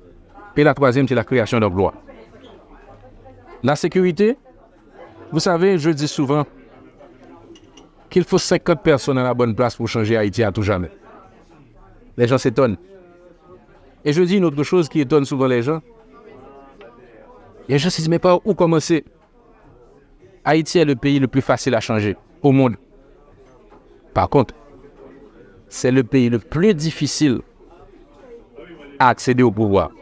Et la troisième, c'est la création d'emplois. La sécurité, vous savez, je dis souvent qu'il faut 50 personnes à la bonne place pour changer Haïti à tout jamais. Les gens s'étonnent. Et je dis une autre chose qui étonne souvent les gens. Les gens se disent, mais par où commencer? Haïti est le pays le plus facile à changer au monde. Par contre, c'est le pays le plus difficile à accéder au pouvoir.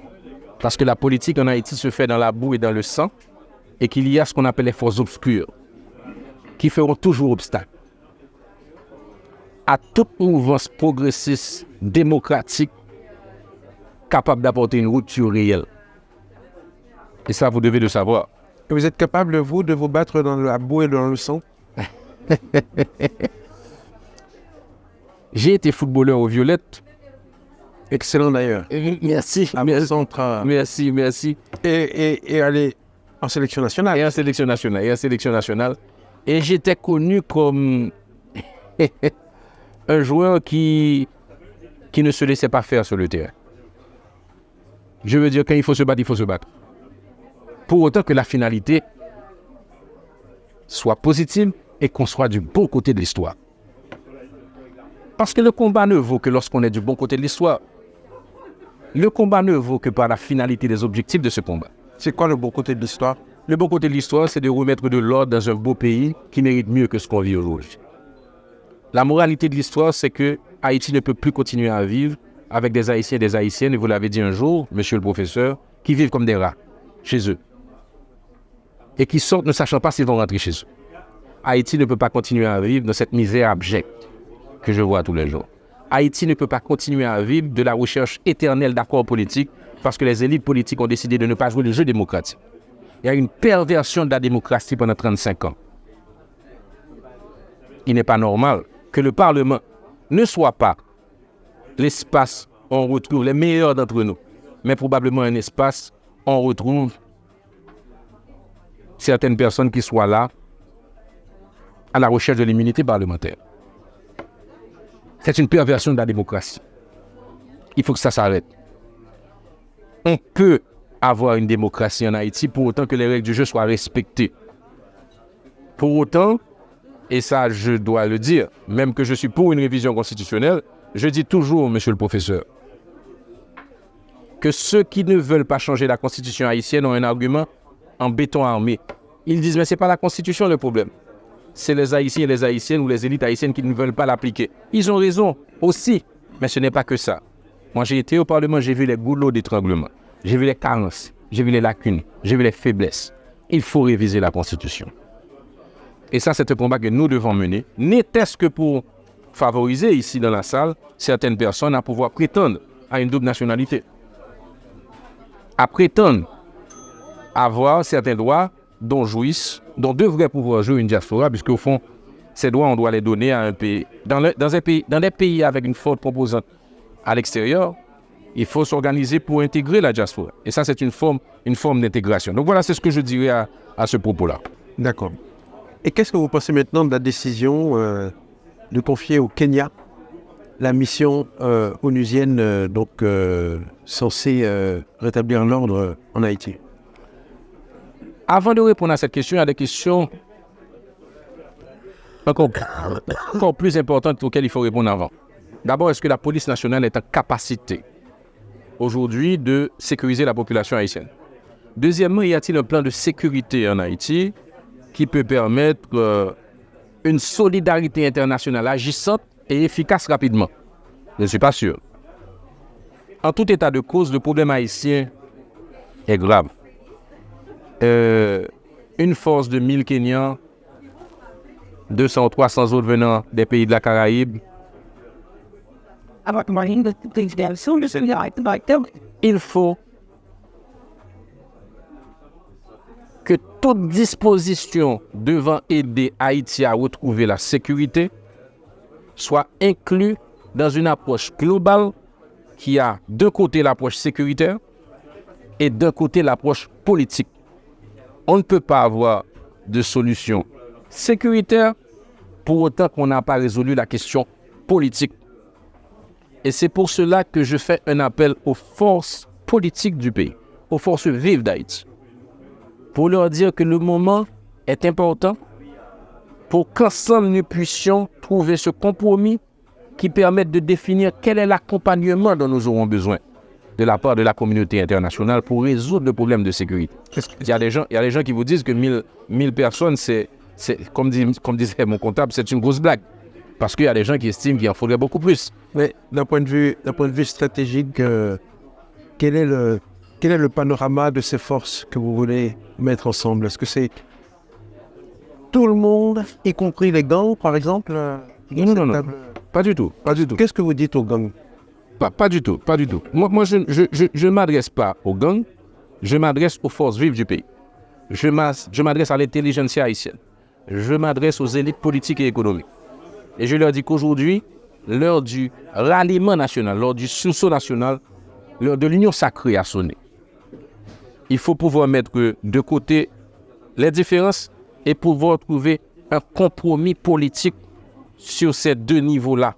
Parce que la politique en Haïti se fait dans la boue et dans le sang, et qu'il y a ce qu'on appelle les forces obscures, qui feront toujours obstacle à toute mouvance progressiste, démocratique, capable d'apporter une rupture réelle. Et ça, vous devez le savoir. Et vous êtes capable, vous, de vous battre dans la boue et dans le sang? J'ai été footballeur aux Violettes. Excellent d'ailleurs. Merci. Merci. Et aller en sélection nationale. Et en sélection nationale. Et j'étais connu comme un joueur qui ne se laissait pas faire sur le terrain. Je veux dire, quand il faut se battre, il faut se battre. Pour autant que la finalité soit positive et qu'on soit du bon côté de l'histoire. Parce que le combat ne vaut que lorsqu'on est du bon côté de l'histoire. Le combat ne vaut que par la finalité des objectifs de ce combat. C'est quoi le bon côté de l'histoire? Le bon côté de l'histoire, c'est de remettre de l'ordre dans un beau pays qui mérite mieux que ce qu'on vit aujourd'hui. La moralité de l'histoire, c'est que Haïti ne peut plus continuer à vivre avec des Haïtiens et des Haïtiennes, et vous l'avez dit un jour, monsieur le professeur, qui vivent comme des rats chez eux. Et qui sortent ne sachant pas s'ils vont rentrer chez eux. Haïti ne peut pas continuer à vivre dans cette misère abjecte que je vois tous les jours. Haïti ne peut pas continuer à vivre de la recherche éternelle d'accords politiques parce que les élites politiques ont décidé de ne pas jouer le jeu démocratique. Il y a une perversion de la démocratie pendant 35 ans. Il n'est pas normal que le Parlement ne soit pas l'espace où on retrouve les meilleurs d'entre nous, mais probablement un espace où on retrouve certaines personnes qui soient là à la recherche de l'immunité parlementaire. C'est une perversion de la démocratie. Il faut que ça s'arrête. On peut avoir une démocratie en Haïti pour autant que les règles du jeu soient respectées. Pour autant, et ça je dois le dire, même que je suis pour une révision constitutionnelle, je dis toujours, monsieur le professeur, que ceux qui ne veulent pas changer la constitution haïtienne ont un argument en béton armé. Ils disent, mais ce n'est pas la constitution le problème. C'est les Haïtiens et les Haïtiennes ou les élites haïtiennes qui ne veulent pas l'appliquer. Ils ont raison aussi, mais ce n'est pas que ça. Moi, j'ai été au Parlement, j'ai vu les goulots d'étranglement, j'ai vu les carences, j'ai vu les lacunes, j'ai vu les faiblesses. Il faut réviser la Constitution. Et ça, c'est un combat que nous devons mener, n'était-ce que pour favoriser ici dans la salle certaines personnes à pouvoir prétendre à une double nationalité, à prétendre avoir certains droits dont devrait pouvoir jouer une diaspora, puisque au fond, ces droits, on doit les donner à un pays. Dans des pays avec une forte composante à l'extérieur, il faut s'organiser pour intégrer la diaspora. Et ça, c'est une forme d'intégration. Donc voilà, c'est ce que je dirais à ce propos-là. D'accord. Et qu'est-ce que vous pensez maintenant de la décision de confier au Kenya la mission onusienne censée rétablir l'ordre en Haïti? Avant de répondre à cette question, il y a des questions encore plus importantes auxquelles il faut répondre avant. D'abord, est-ce que la police nationale est en capacité aujourd'hui de sécuriser la population haïtienne? Deuxièmement, y a-t-il un plan de sécurité en Haïti qui peut permettre une solidarité internationale agissante et efficace rapidement? Je ne suis pas sûr. En tout état de cause, le problème haïtien est grave. Une force de 1000 Kenyans, 200 ou 300 autres venant des pays de la Caraïbe. Il faut que toute disposition devant aider Haïti à retrouver la sécurité soit inclue dans une approche globale qui a d'un côté l'approche sécuritaire et d'un côté l'approche politique. On ne peut pas avoir de solution sécuritaire pour autant qu'on n'a pas résolu la question politique. Et c'est pour cela que je fais un appel aux forces politiques du pays, aux forces vives d'Haïti, pour leur dire que le moment est important pour qu'ensemble nous puissions trouver ce compromis qui permette de définir quel est l'accompagnement dont nous aurons besoin de la part de la communauté internationale pour résoudre le problème de sécurité. Il y a des gens qui vous disent que 1000 personnes, c'est comme disait mon comptable, c'est une grosse blague. Parce qu'il y a des gens qui estiment qu'il en faudrait beaucoup plus. Mais d'un point de vue stratégique, quel est le panorama de ces forces que vous voulez mettre ensemble? Est-ce que c'est tout le monde, y compris les gangs, par exemple? Non. Pas du tout. Qu'est-ce que vous dites aux gangs? Pas du tout. Moi, je ne m'adresse pas aux gangs, je m'adresse aux forces vives du pays. Je m'adresse à l'intelligentsia haïtienne. Je m'adresse aux élites politiques et économiques. Et je leur dis qu'aujourd'hui, l'heure du ralliement national, l'heure du sursaut national, l'heure de l'union sacrée a sonné. Il faut pouvoir mettre de côté les différences et pouvoir trouver un compromis politique sur ces deux niveaux-là.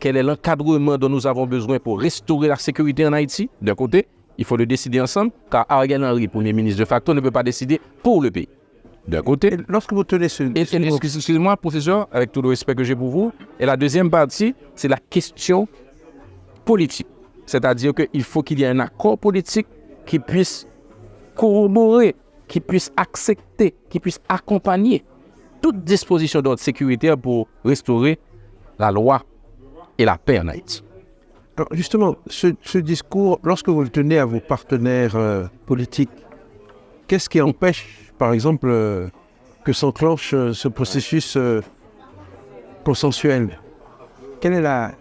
Quel est l'encadrement dont nous avons besoin pour restaurer la sécurité en Haïti? D'un côté, il faut le décider ensemble, car Ariel Henry, Premier ministre de facto, ne peut pas décider pour le pays. D'un côté. Et lorsque vous tenez ce... Excusez-moi, professeur, avec tout le respect que j'ai pour vous. Et la deuxième partie, c'est la question politique. C'est-à-dire qu'il faut qu'il y ait un accord politique qui puisse corroborer, qui puisse accepter, qui puisse accompagner toute disposition d'ordre sécuritaire pour restaurer la loi et la paix en Haïti. Alors justement, ce discours, lorsque vous le tenez à vos partenaires politiques, qu'est-ce qui empêche, par exemple, que s'enclenche ce processus consensuel? Quelle est la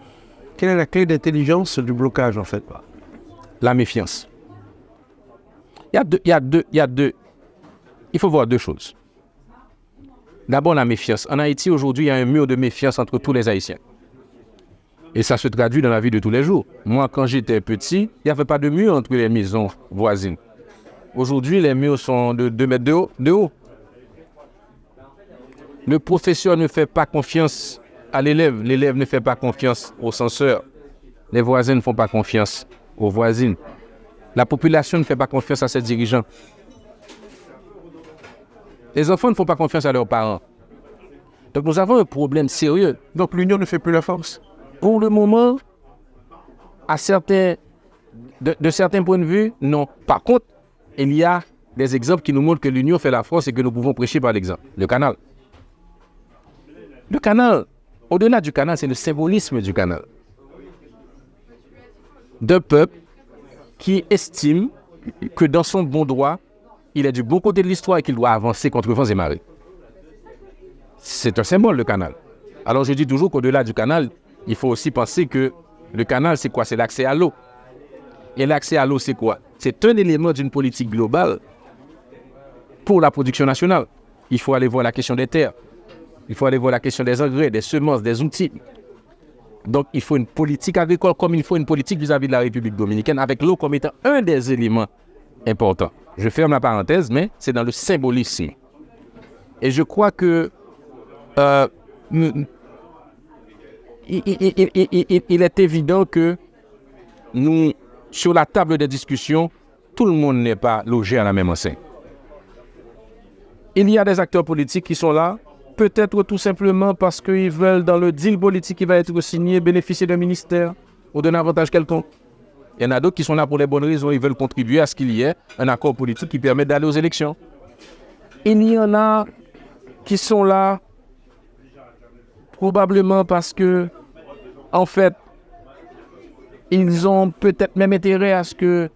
clé d'intelligence du blocage, en fait? La méfiance. Il faut voir deux choses. D'abord, la méfiance. En Haïti, aujourd'hui, il y a un mur de méfiance entre tous les Haïtiens. Et ça se traduit dans la vie de tous les jours. Moi, quand j'étais petit, il n'y avait pas de mur entre les maisons voisines. Aujourd'hui, les murs sont de 2 mètres de haut. Le professeur ne fait pas confiance à l'élève. L'élève ne fait pas confiance au censeur. Les voisins ne font pas confiance aux voisines. La population ne fait pas confiance à ses dirigeants. Les enfants ne font pas confiance à leurs parents. Donc nous avons un problème sérieux. Donc l'union ne fait plus la force? Pour le moment, de certains points de vue, non. Par contre, il y a des exemples qui nous montrent que l'union fait la force et que nous pouvons prêcher par l'exemple. Le canal. Le canal, au-delà du canal, c'est le symbolisme du canal. D'un peuple qui estime que dans son bon droit, il est du bon côté de l'histoire et qu'il doit avancer contre vents et marées. C'est un symbole, le canal. Alors je dis toujours qu'au-delà du canal, il faut aussi penser que le canal, c'est quoi? C'est l'accès à l'eau. Et l'accès à l'eau, c'est quoi? C'est un élément d'une politique globale pour la production nationale. Il faut aller voir la question des terres. Il faut aller voir la question des engrais, des semences, des outils. Donc, il faut une politique agricole comme il faut une politique vis-à-vis de la République dominicaine, avec l'eau comme étant un des éléments importants. Je ferme la parenthèse, mais c'est dans le symbolisme. Et je crois que il est évident que nous, sur la table des discussions, tout le monde n'est pas logé à la même enseigne. Il y a des acteurs politiques qui sont là, peut-être tout simplement parce qu'ils veulent, dans le deal politique qui va être signé, bénéficier d'un ministère ou d'un avantage quelconque. Il y en a d'autres qui sont là pour les bonnes raisons, ils veulent contribuer à ce qu'il y ait un accord politique qui permette d'aller aux élections. Il y en a qui sont là probablement parce que, en fait, ils ont peut-être même intérêt à ce que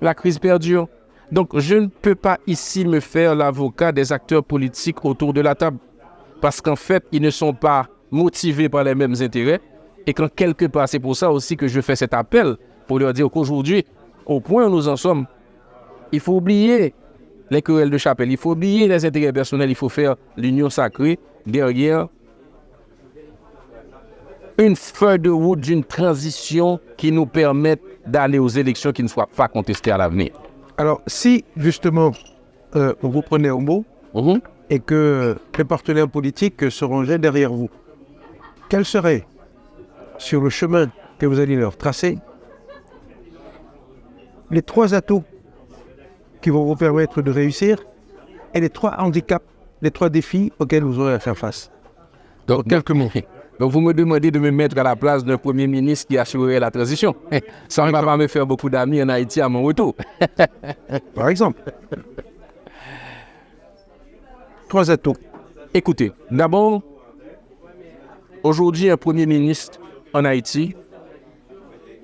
la crise perdure. Donc, je ne peux pas ici me faire l'avocat des acteurs politiques autour de la table. Parce qu'en fait, ils ne sont pas motivés par les mêmes intérêts. Et qu'en quelque part, c'est pour ça aussi que je fais cet appel pour leur dire qu'aujourd'hui, au point où nous en sommes, il faut oublier les querelles de chapelle, il faut oublier les intérêts personnels, il faut faire l'union sacrée derrière une feuille de route d'une transition qui nous permette d'aller aux élections qui ne soient pas contestées à l'avenir. Alors, si justement, on vous prenait au mot et que les partenaires politiques se rangeaient derrière vous, quel serait, sur le chemin que vous allez leur tracer, les 3 atouts qui vont vous permettre de réussir et les 3 handicaps, les 3 défis auxquels vous aurez à faire face? Donc, quelques mots. Donc, vous me demandez de me mettre à la place d'un Premier ministre qui assurerait la transition. Ça ne va pas me faire beaucoup d'amis en Haïti à mon retour. Par exemple. 3 atouts. Écoutez, d'abord, aujourd'hui, un Premier ministre en Haïti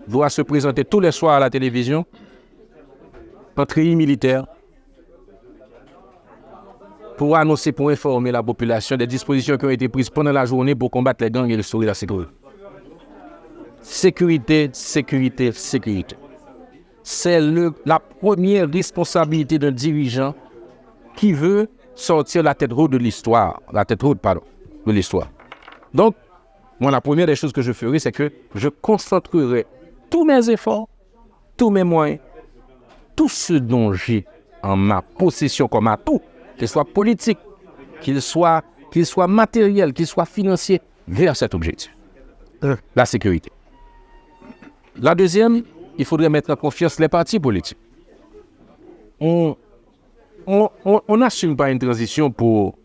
doit se présenter tous les soirs à la télévision en treillis militaire pour annoncer, pour informer la population des dispositions qui ont été prises pendant la journée pour combattre les gangs et restaurer la sécurité. Sécurité, sécurité, sécurité. C'est la première responsabilité d'un dirigeant qui veut sortir la tête haute de l'histoire. De l'histoire. Donc, moi, la première des choses que je ferai, c'est que je concentrerai tous mes efforts, tous mes moyens, tout ce dont j'ai en ma possession comme atout, qu'il soit politique, qu'il soit matériel, qu'il soit financier, vers cet objectif. La sécurité. La deuxième, il faudrait mettre en confiance les partis politiques. On n'assume pas une transition pour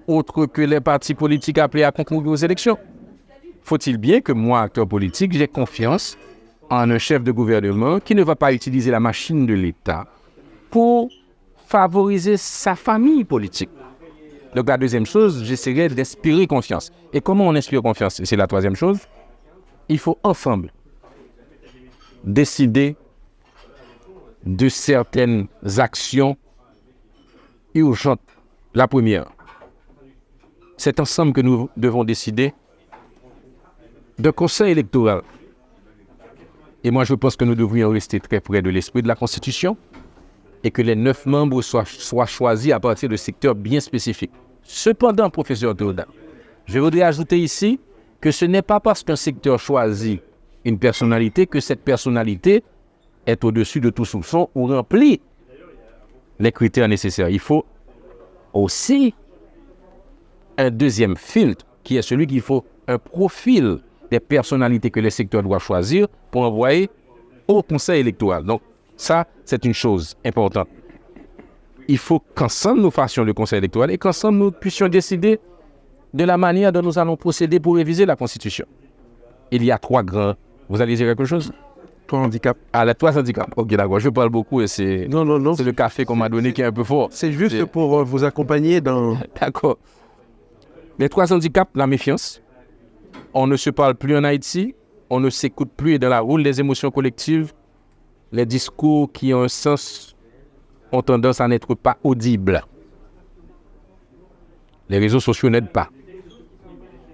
autre que les partis politiques appelés à concourir aux élections. Faut-il bien que moi, acteur politique, j'ai confiance en un chef de gouvernement qui ne va pas utiliser la machine de l'État pour favoriser sa famille politique. Donc la deuxième chose, j'essaierai d'inspirer confiance. Et comment on inspire confiance? C'est la troisième chose. Il faut ensemble décider de certaines actions urgentes. La première, c'est ensemble que nous devons décider d'un conseil électoral. Et moi, je pense que nous devrions rester très près de l'esprit de la Constitution et que les 9 membres soient choisis à partir de secteurs bien spécifiques. Cependant, professeur Théodore, je voudrais ajouter ici que ce n'est pas parce qu'un secteur choisit une personnalité que cette personnalité est au-dessus de tout soupçon ou remplit les critères nécessaires. Il faut aussi un deuxième filtre qui est celui qu'il faut un profil des personnalités que les secteurs doivent choisir pour envoyer au conseil électoral. Donc, ça, c'est une chose importante. Il faut qu'ensemble nous fassions le conseil électoral et qu'ensemble nous puissions décider de la manière dont nous allons procéder pour réviser la Constitution. Il y a 3 grands... Vous allez dire quelque chose? 3 handicaps. Ah, les 3 handicaps. Ok, d'accord. Je parle beaucoup et c'est... Non. C'est le café qu'on m'a donné qui est un peu fort. C'est juste pour vous accompagner dans... D'accord. Les 3 handicaps, la méfiance. On ne se parle plus en Haïti. On ne s'écoute plus et dans la roule des émotions collectives, les discours qui ont un sens ont tendance à n'être pas audibles. Les réseaux sociaux n'aident pas.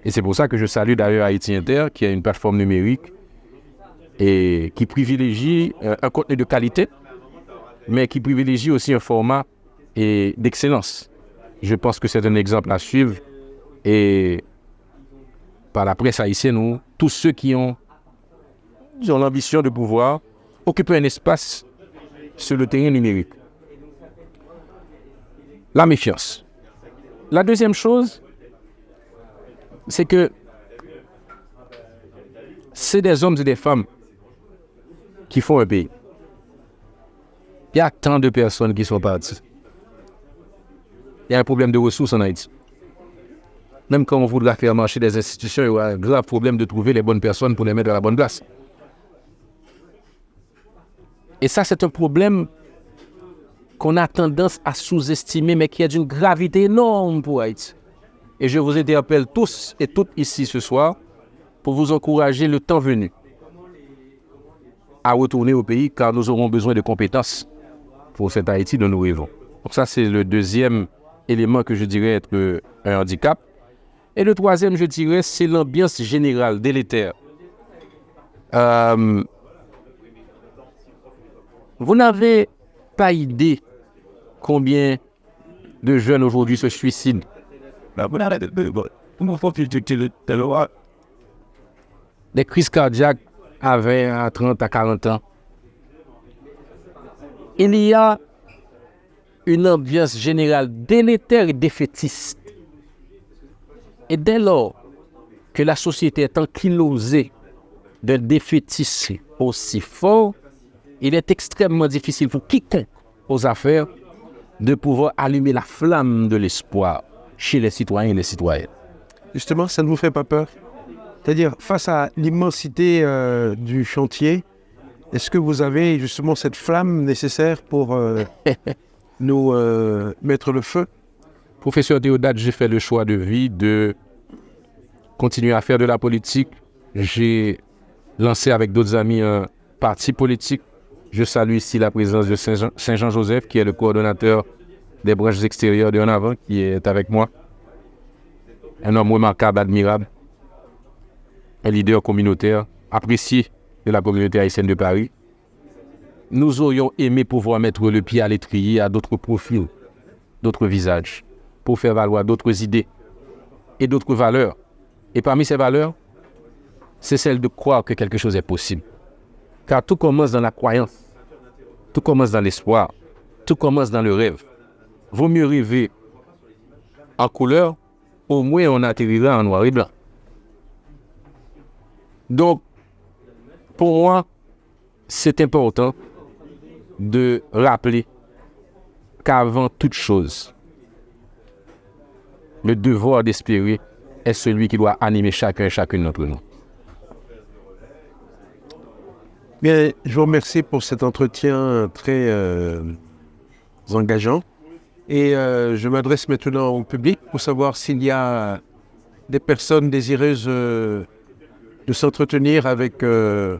Et c'est pour ça que je salue d'ailleurs Haïti Inter, qui est une plateforme numérique et qui privilégie un contenu de qualité, mais qui privilégie aussi un format d'excellence. Je pense que c'est un exemple à suivre. Et par la presse haïtienne, nous, tous ceux qui ont l'ambition de pouvoir occuper un espace sur le terrain numérique. La méfiance. La deuxième chose, c'est que c'est des hommes et des femmes qui font un pays. Il y a tant de personnes qui sont parties. Il y a un problème de ressources en Haïti. Même quand on voudra faire marcher des institutions, il y aura un grave problème de trouver les bonnes personnes pour les mettre à la bonne place. Et ça, c'est un problème qu'on a tendance à sous-estimer, mais qui est d'une gravité énorme pour Haïti. Et je vous interpelle tous et toutes ici ce soir pour vous encourager le temps venu à retourner au pays, car nous aurons besoin de compétences pour cet Haïti dont nous rêvons. Donc ça, c'est le deuxième élément que je dirais être un handicap. Et le troisième, je dirais, c'est l'ambiance générale délétère. Vous n'avez pas idée combien de jeunes aujourd'hui se suicident Des crises cardiaques à 20, à 30, à 40 ans. Il y a une ambiance générale délétère et défaitiste. Et dès lors que la société est ankylosée d'un défaitisme aussi fort, il est extrêmement difficile pour quiconque aux affaires de pouvoir allumer la flamme de l'espoir chez les citoyens et les citoyennes. Justement, ça ne vous fait pas peur? C'est-à-dire, face à l'immensité du chantier, est-ce que vous avez justement cette flamme nécessaire pour nous mettre le feu? Professeur Théodate, j'ai fait le choix de vie de continuer à faire de la politique. J'ai lancé avec d'autres amis un parti politique. Je salue ici la présence de Saint-Jean-Joseph, qui est le coordonnateur des branches extérieures de En Avant, qui est avec moi. Un homme remarquable, admirable, un leader communautaire, apprécié de la communauté haïtienne de Paris. Nous aurions aimé pouvoir mettre le pied à l'étrier à d'autres profils, d'autres visages, pour faire valoir d'autres idées et d'autres valeurs. Et parmi ces valeurs, c'est celle de croire que quelque chose est possible. Car tout commence dans la croyance, tout commence dans l'espoir, tout commence dans le rêve. Vaut mieux rêver en couleur, au moins on atterrira en noir et blanc. Donc, pour moi, c'est important de rappeler qu'avant toute chose, le devoir d'espérer est celui qui doit animer chacun et chacune d'entre nous. Bien, je vous remercie pour cet entretien très engageant. Et je m'adresse maintenant au public pour savoir s'il y a des personnes désireuses de s'entretenir avec M.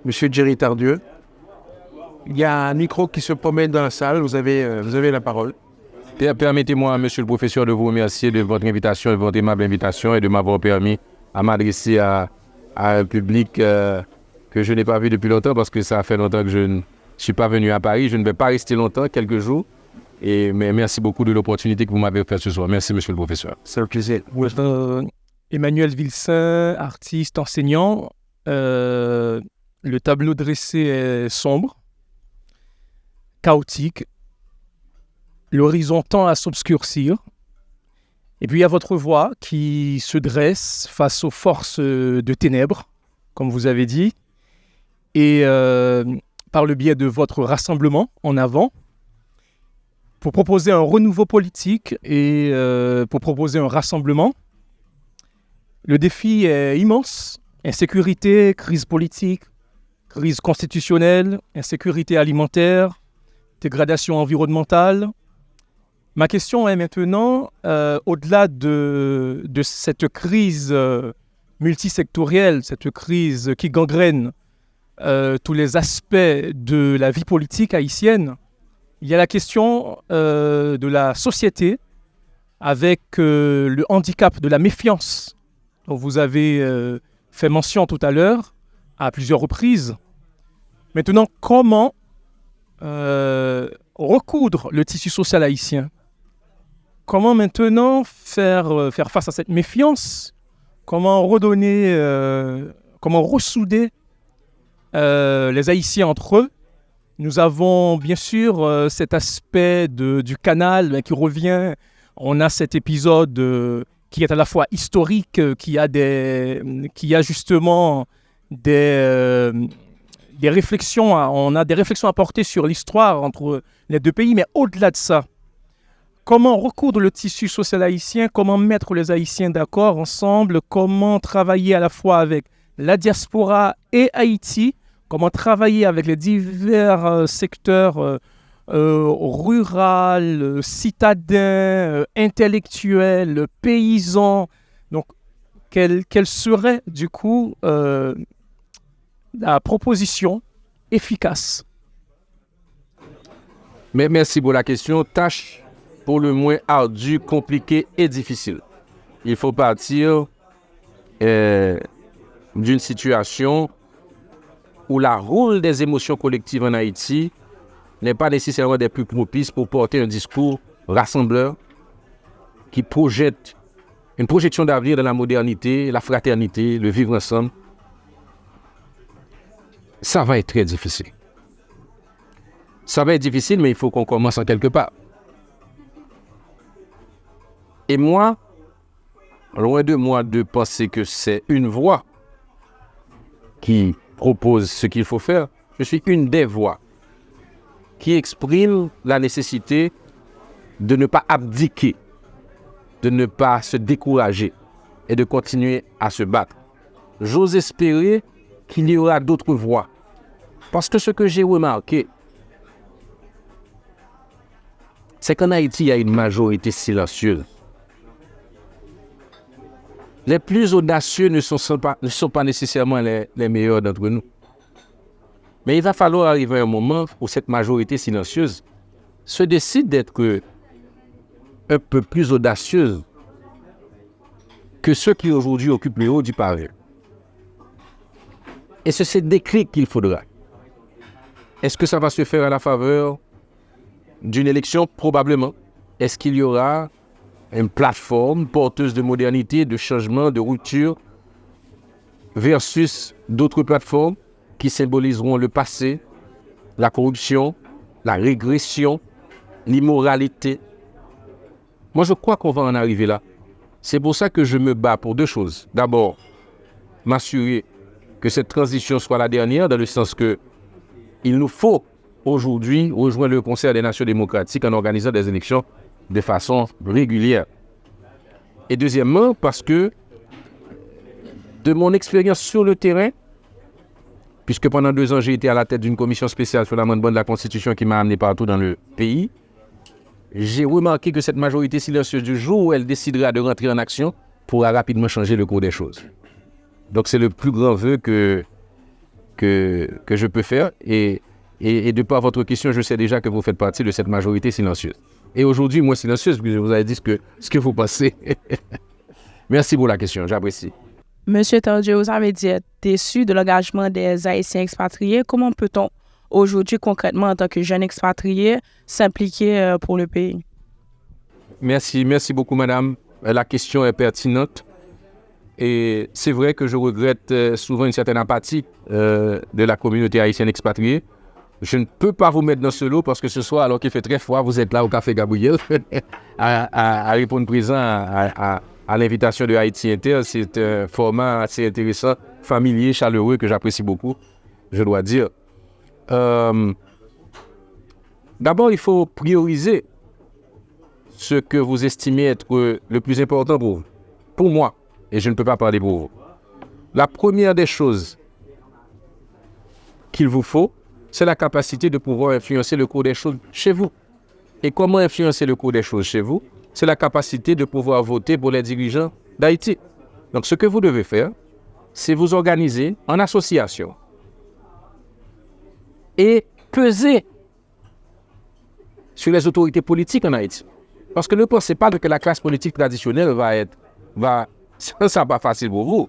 Jerry Tardieu. Il y a un micro qui se promène dans la salle, vous avez la parole. Permettez-moi, monsieur le professeur, de vous remercier de votre invitation, de votre aimable invitation et de m'avoir permis à m'adresser à un public que je n'ai pas vu depuis longtemps parce que ça fait longtemps que je ne suis pas venu à Paris. Je ne vais pas rester longtemps, quelques jours. Mais merci beaucoup de l'opportunité que vous m'avez offerte ce soir. Merci, monsieur le professeur. C'est un plaisir. Emmanuel Vilsain, artiste, enseignant. Le tableau dressé est sombre, chaotique. L'horizon tend à s'obscurcir. Et puis il y a votre voix qui se dresse face aux forces de ténèbres, comme vous avez dit. Et par le biais de votre rassemblement en avant, pour proposer un renouveau politique et pour proposer un rassemblement. Le défi est immense. Insécurité, crise politique, crise constitutionnelle, insécurité alimentaire, dégradation environnementale. Ma question est maintenant, au-delà de cette crise multisectorielle, cette crise qui gangrène tous les aspects de la vie politique haïtienne, il y a la question de la société avec le handicap de la méfiance dont vous avez fait mention tout à l'heure à plusieurs reprises. Maintenant, comment recoudre le tissu social haïtien? Comment maintenant faire face à cette méfiance? Comment redonner, comment ressouder les Haïtiens entre eux? Nous avons bien sûr cet aspect du canal qui revient. On a cet épisode qui est à la fois historique, qui a justement des réflexions, on a des réflexions à porter sur l'histoire entre les deux pays, mais au-delà de ça, comment recoudre le tissu social haïtien, comment mettre les Haïtiens d'accord ensemble, comment travailler à la fois avec la diaspora et Haïti, comment travailler avec les divers secteurs rural, citadin, intellectuel, paysan. Donc, quelle serait du coup la proposition efficace? Mais merci pour la question. Tâche pour le moins ardue, compliquée et difficile. Il faut partir d'une situation où la rôle des émotions collectives en Haïti n'est pas nécessairement des plus propices pour porter un discours rassembleur qui projette une projection d'avenir dans la modernité, la fraternité, le vivre ensemble, ça va être très difficile. Ça va être difficile, mais il faut qu'on commence en quelque part. Et moi, loin de moi de penser que c'est une voix qui propose ce qu'il faut faire, je suis une des voix qui exprime la nécessité de ne pas abdiquer, de ne pas se décourager et de continuer à se battre. J'ose espérer qu'il y aura d'autres voix. Parce que ce que j'ai remarqué, c'est qu'en Haïti, il y a une majorité silencieuse. Les plus audacieux ne sont pas nécessairement les meilleurs d'entre nous. Mais il va falloir arriver à un moment où cette majorité silencieuse se décide d'être un peu plus audacieuse que ceux qui aujourd'hui occupent le haut du pavé. Et c'est ce déclic qu'il faudra. Est-ce que ça va se faire à la faveur d'une élection? Probablement. Est-ce qu'il y aura une plateforme porteuse de modernité, de changement, de rupture versus d'autres plateformes qui symboliseront le passé, la corruption, la régression, l'immoralité? Moi, je crois qu'on va en arriver là. C'est pour ça que je me bats pour deux choses. D'abord, m'assurer que cette transition soit la dernière, dans le sens que il nous faut aujourd'hui rejoindre le Conseil des Nations démocratiques en organisant des élections de façon régulière. Et deuxièmement, parce que de mon expérience sur le terrain, puisque pendant 2 ans, j'ai été à la tête d'une commission spéciale sur l'amendement de la Constitution qui m'a amené partout dans le pays, j'ai remarqué que cette majorité silencieuse, du jour où elle décidera de rentrer en action, pourra rapidement changer le cours des choses. Donc c'est le plus grand vœu que je peux faire. Et de par votre question, je sais déjà que vous faites partie de cette majorité silencieuse. Et aujourd'hui, moins silencieuse, puisque je vous ai dit ce que vous pensez. Merci pour la question, j'apprécie. Monsieur Tardieu, vous avez dit être déçu de l'engagement des Haïtiens expatriés. Comment peut-on aujourd'hui, concrètement, en tant que jeune expatrié, s'impliquer pour le pays? Merci beaucoup, madame. La question est pertinente. Et c'est vrai que je regrette souvent une certaine apathie de la communauté haïtienne expatriée. Je ne peux pas vous mettre dans ce lot parce que ce soir, alors qu'il fait très froid, vous êtes là au Café Gabriel à répondre présent à l'invitation de Haïti Inter. C'est un format assez intéressant, familier, chaleureux, que j'apprécie beaucoup, je dois dire. D'abord, il faut prioriser ce que vous estimez être le plus important pour vous. Pour moi, et je ne peux pas parler pour vous. La première des choses qu'il vous faut, c'est la capacité de pouvoir influencer le cours des choses chez vous. Et comment influencer le cours des choses chez vous? C'est la capacité de pouvoir voter pour les dirigeants d'Haïti. Donc, ce que vous devez faire, c'est vous organiser en association et peser sur les autorités politiques en Haïti. Parce que ne pensez pas que la classe politique traditionnelle ça va pas facile pour vous.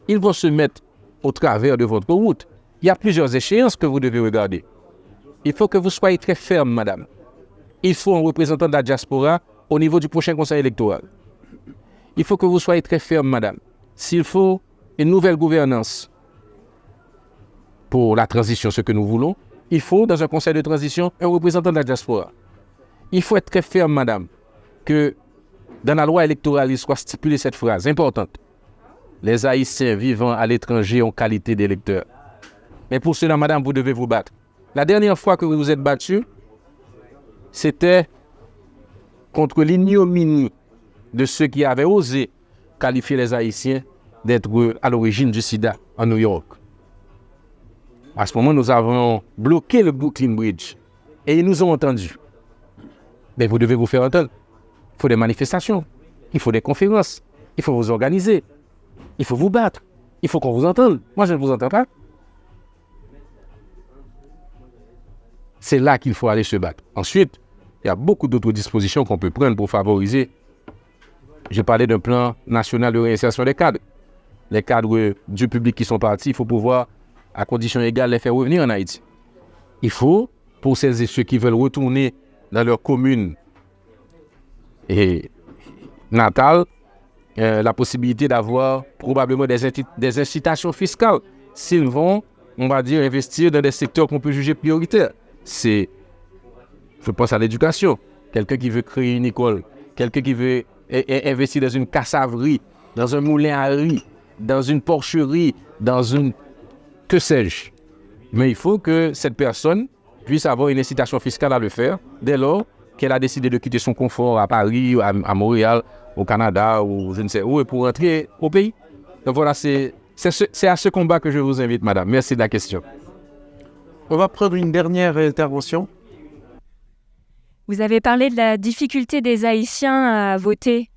Ils vont se mettre au travers de votre route. Il y a plusieurs échéances que vous devez regarder. Il faut que vous soyez très ferme, madame. Il faut un représentant de la diaspora au niveau du prochain conseil électoral. Il faut que vous soyez très ferme, madame. S'il faut une nouvelle gouvernance pour la transition, ce que nous voulons, il faut, dans un conseil de transition, un représentant de la diaspora. Il faut être très ferme, madame, que dans la loi électorale, il soit stipulé cette phrase importante. Les Haïtiens vivant à l'étranger ont qualité d'électeurs. Mais pour cela, madame, vous devez vous battre. La dernière fois que vous vous êtes battu, c'était contre l'ignominie de ceux qui avaient osé qualifier les Haïtiens d'être à l'origine du sida en New York. À ce moment, nous avons bloqué le Brooklyn Bridge et ils nous ont entendus. Mais vous devez vous faire entendre. Il faut des manifestations, il faut des conférences, il faut vous organiser, il faut vous battre, il faut qu'on vous entende. Moi, je ne vous entends pas. C'est là qu'il faut aller se battre. Ensuite, il y a beaucoup d'autres dispositions qu'on peut prendre pour favoriser. J'ai parlé d'un plan national de réinsertion des cadres. Les cadres du public qui sont partis, il faut pouvoir, à condition égale, les faire revenir en Haïti. Il faut, pour celles et ceux qui veulent retourner dans leur commune et natale, la possibilité d'avoir probablement des incitations fiscales s'ils vont, on va dire, investir dans des secteurs qu'on peut juger prioritaires. Je pense à l'éducation. Quelqu'un qui veut créer une école, quelqu'un qui veut investir dans une cassaverie, dans un moulin à riz, dans une porcherie, dans une... que sais-je. Mais il faut que cette personne puisse avoir une incitation fiscale à le faire dès lors qu'elle a décidé de quitter son confort à Paris, à Montréal, au Canada ou je ne sais où, et pour rentrer au pays. Donc voilà, c'est à ce combat que je vous invite, madame. Merci de la question. On va prendre une dernière intervention. Vous avez parlé de la difficulté des Haïtiens à voter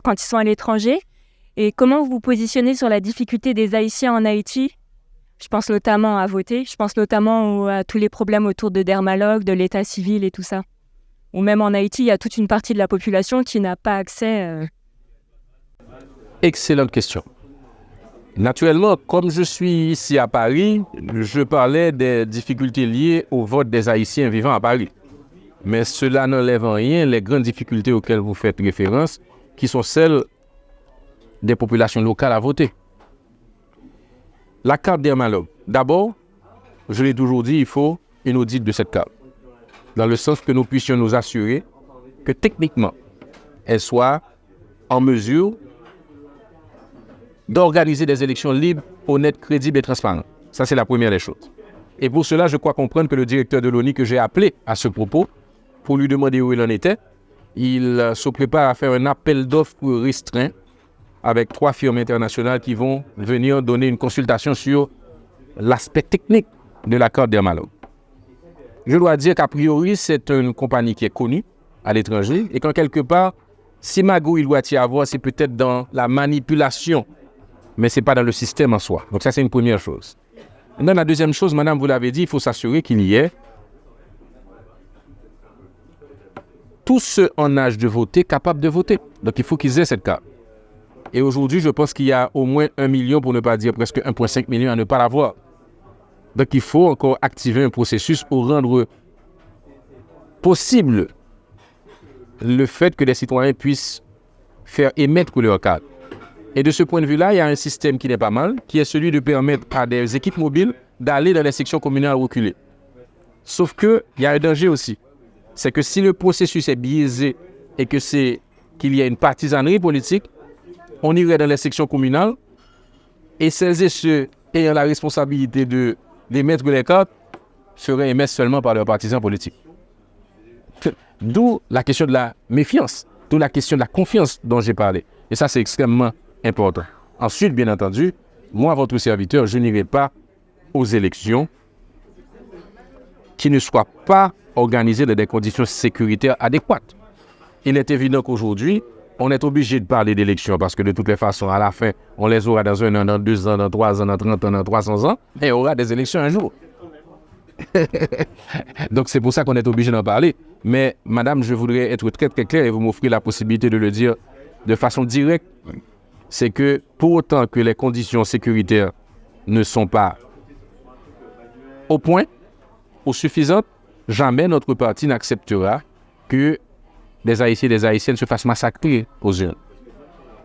quand ils sont à l'étranger. Et comment vous vous positionnez sur la difficulté des Haïtiens en Haïti ? Je pense notamment à voter. Je pense notamment à tous les problèmes autour de Dermalog, de l'état civil et tout ça. Ou même en Haïti, il y a toute une partie de la population qui n'a pas accès. Excellente question. Naturellement, comme je suis ici à Paris, je parlais des difficultés liées au vote des Haïtiens vivant à Paris. Mais cela n'enlève en rien les grandes difficultés auxquelles vous faites référence, qui sont celles des populations locales à voter. La carte Dermalog. D'abord, je l'ai toujours dit, il faut une audit de cette carte. Dans le sens que nous puissions nous assurer que techniquement, elle soit en mesure d'organiser des élections libres, honnêtes, crédibles et transparentes. Ça, c'est la première des choses. Et pour cela, je crois comprendre que le directeur de l'ONU que j'ai appelé à ce propos, pour lui demander où il en était, il se prépare à faire un appel d'offres restreint avec 3 firmes internationales qui vont venir donner une consultation sur l'aspect technique de la carte Dermalog. Je dois dire qu'a priori, c'est une compagnie qui est connue à l'étranger et qu'en quelque part, si magouille il doit y avoir, c'est peut-être dans la manipulation, mais ce n'est pas dans le système en soi. Donc ça, c'est une première chose. Maintenant, la deuxième chose, madame, vous l'avez dit, il faut s'assurer qu'il y ait tous ceux en âge de voter capables de voter. Donc il faut qu'ils aient cette carte. Et aujourd'hui, je pense qu'il y a au moins 1 million, pour ne pas dire presque 1,5 million à ne pas l'avoir. Donc il faut encore activer un processus pour rendre possible le fait que les citoyens puissent faire émettre leur carte. Et de ce point de vue-là, il y a un système qui n'est pas mal, qui est celui de permettre à des équipes mobiles d'aller dans les sections communales reculées. Sauf qu'il y a un danger aussi. C'est que si le processus est biaisé et qu'il y a une partisanerie politique, on irait dans les sections communales et celles et ceux ayant la responsabilité d'émettre les cartes seraient émises seulement par leurs partisans politiques. D'où la question de la méfiance, d'où la question de la confiance dont j'ai parlé. Et ça, c'est extrêmement important. Ensuite, bien entendu, moi, votre serviteur, je n'irai pas aux élections qui ne soient pas organisées dans des conditions sécuritaires adéquates. Il est évident qu'aujourd'hui, on est obligé de parler d'élections parce que de toutes les façons, à la fin, on les aura dans 1 an, dans 2 ans, dans 3 ans, dans 30 ans, dans 300 ans, et il y aura des élections un jour. Donc c'est pour ça qu'on est obligé d'en parler. Mais madame, je voudrais être très très clair et vous m'offrez la possibilité de le dire de façon directe. C'est que pour autant que les conditions sécuritaires ne sont pas au point, ou suffisantes, jamais notre parti n'acceptera que des Haïtiens et des Haïtiennes se fassent massacrer aux urnes.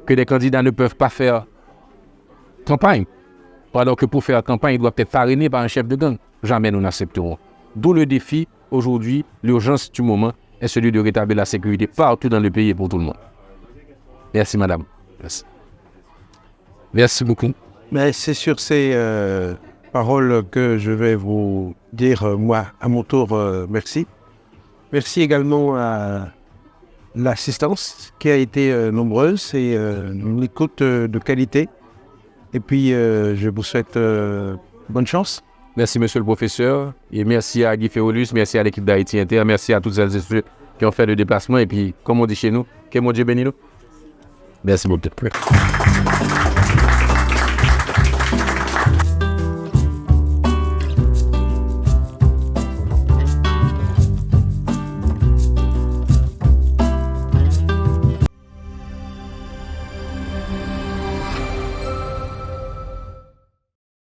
Que des candidats ne peuvent pas faire campagne. Alors que pour faire campagne, ils doivent être parrainés par un chef de gang. Jamais nous n'accepterons. D'où le défi, aujourd'hui, l'urgence du moment est celui de rétablir la sécurité partout dans le pays et pour tout le monde. Merci madame. Merci. Merci beaucoup. Mais c'est sur ces paroles que je vais vous dire, moi, à mon tour, merci. Merci également à l'assistance qui a été nombreuse et une écoute de qualité. Et puis, je vous souhaite bonne chance. Merci, monsieur le professeur. Et merci à Guy Ferrolus, merci à l'équipe d'Haïti Inter, merci à toutes celles et ceux qui ont fait le déplacement. Et puis, comme on dit chez nous, que mon Dieu bénisse nous. Merci beaucoup.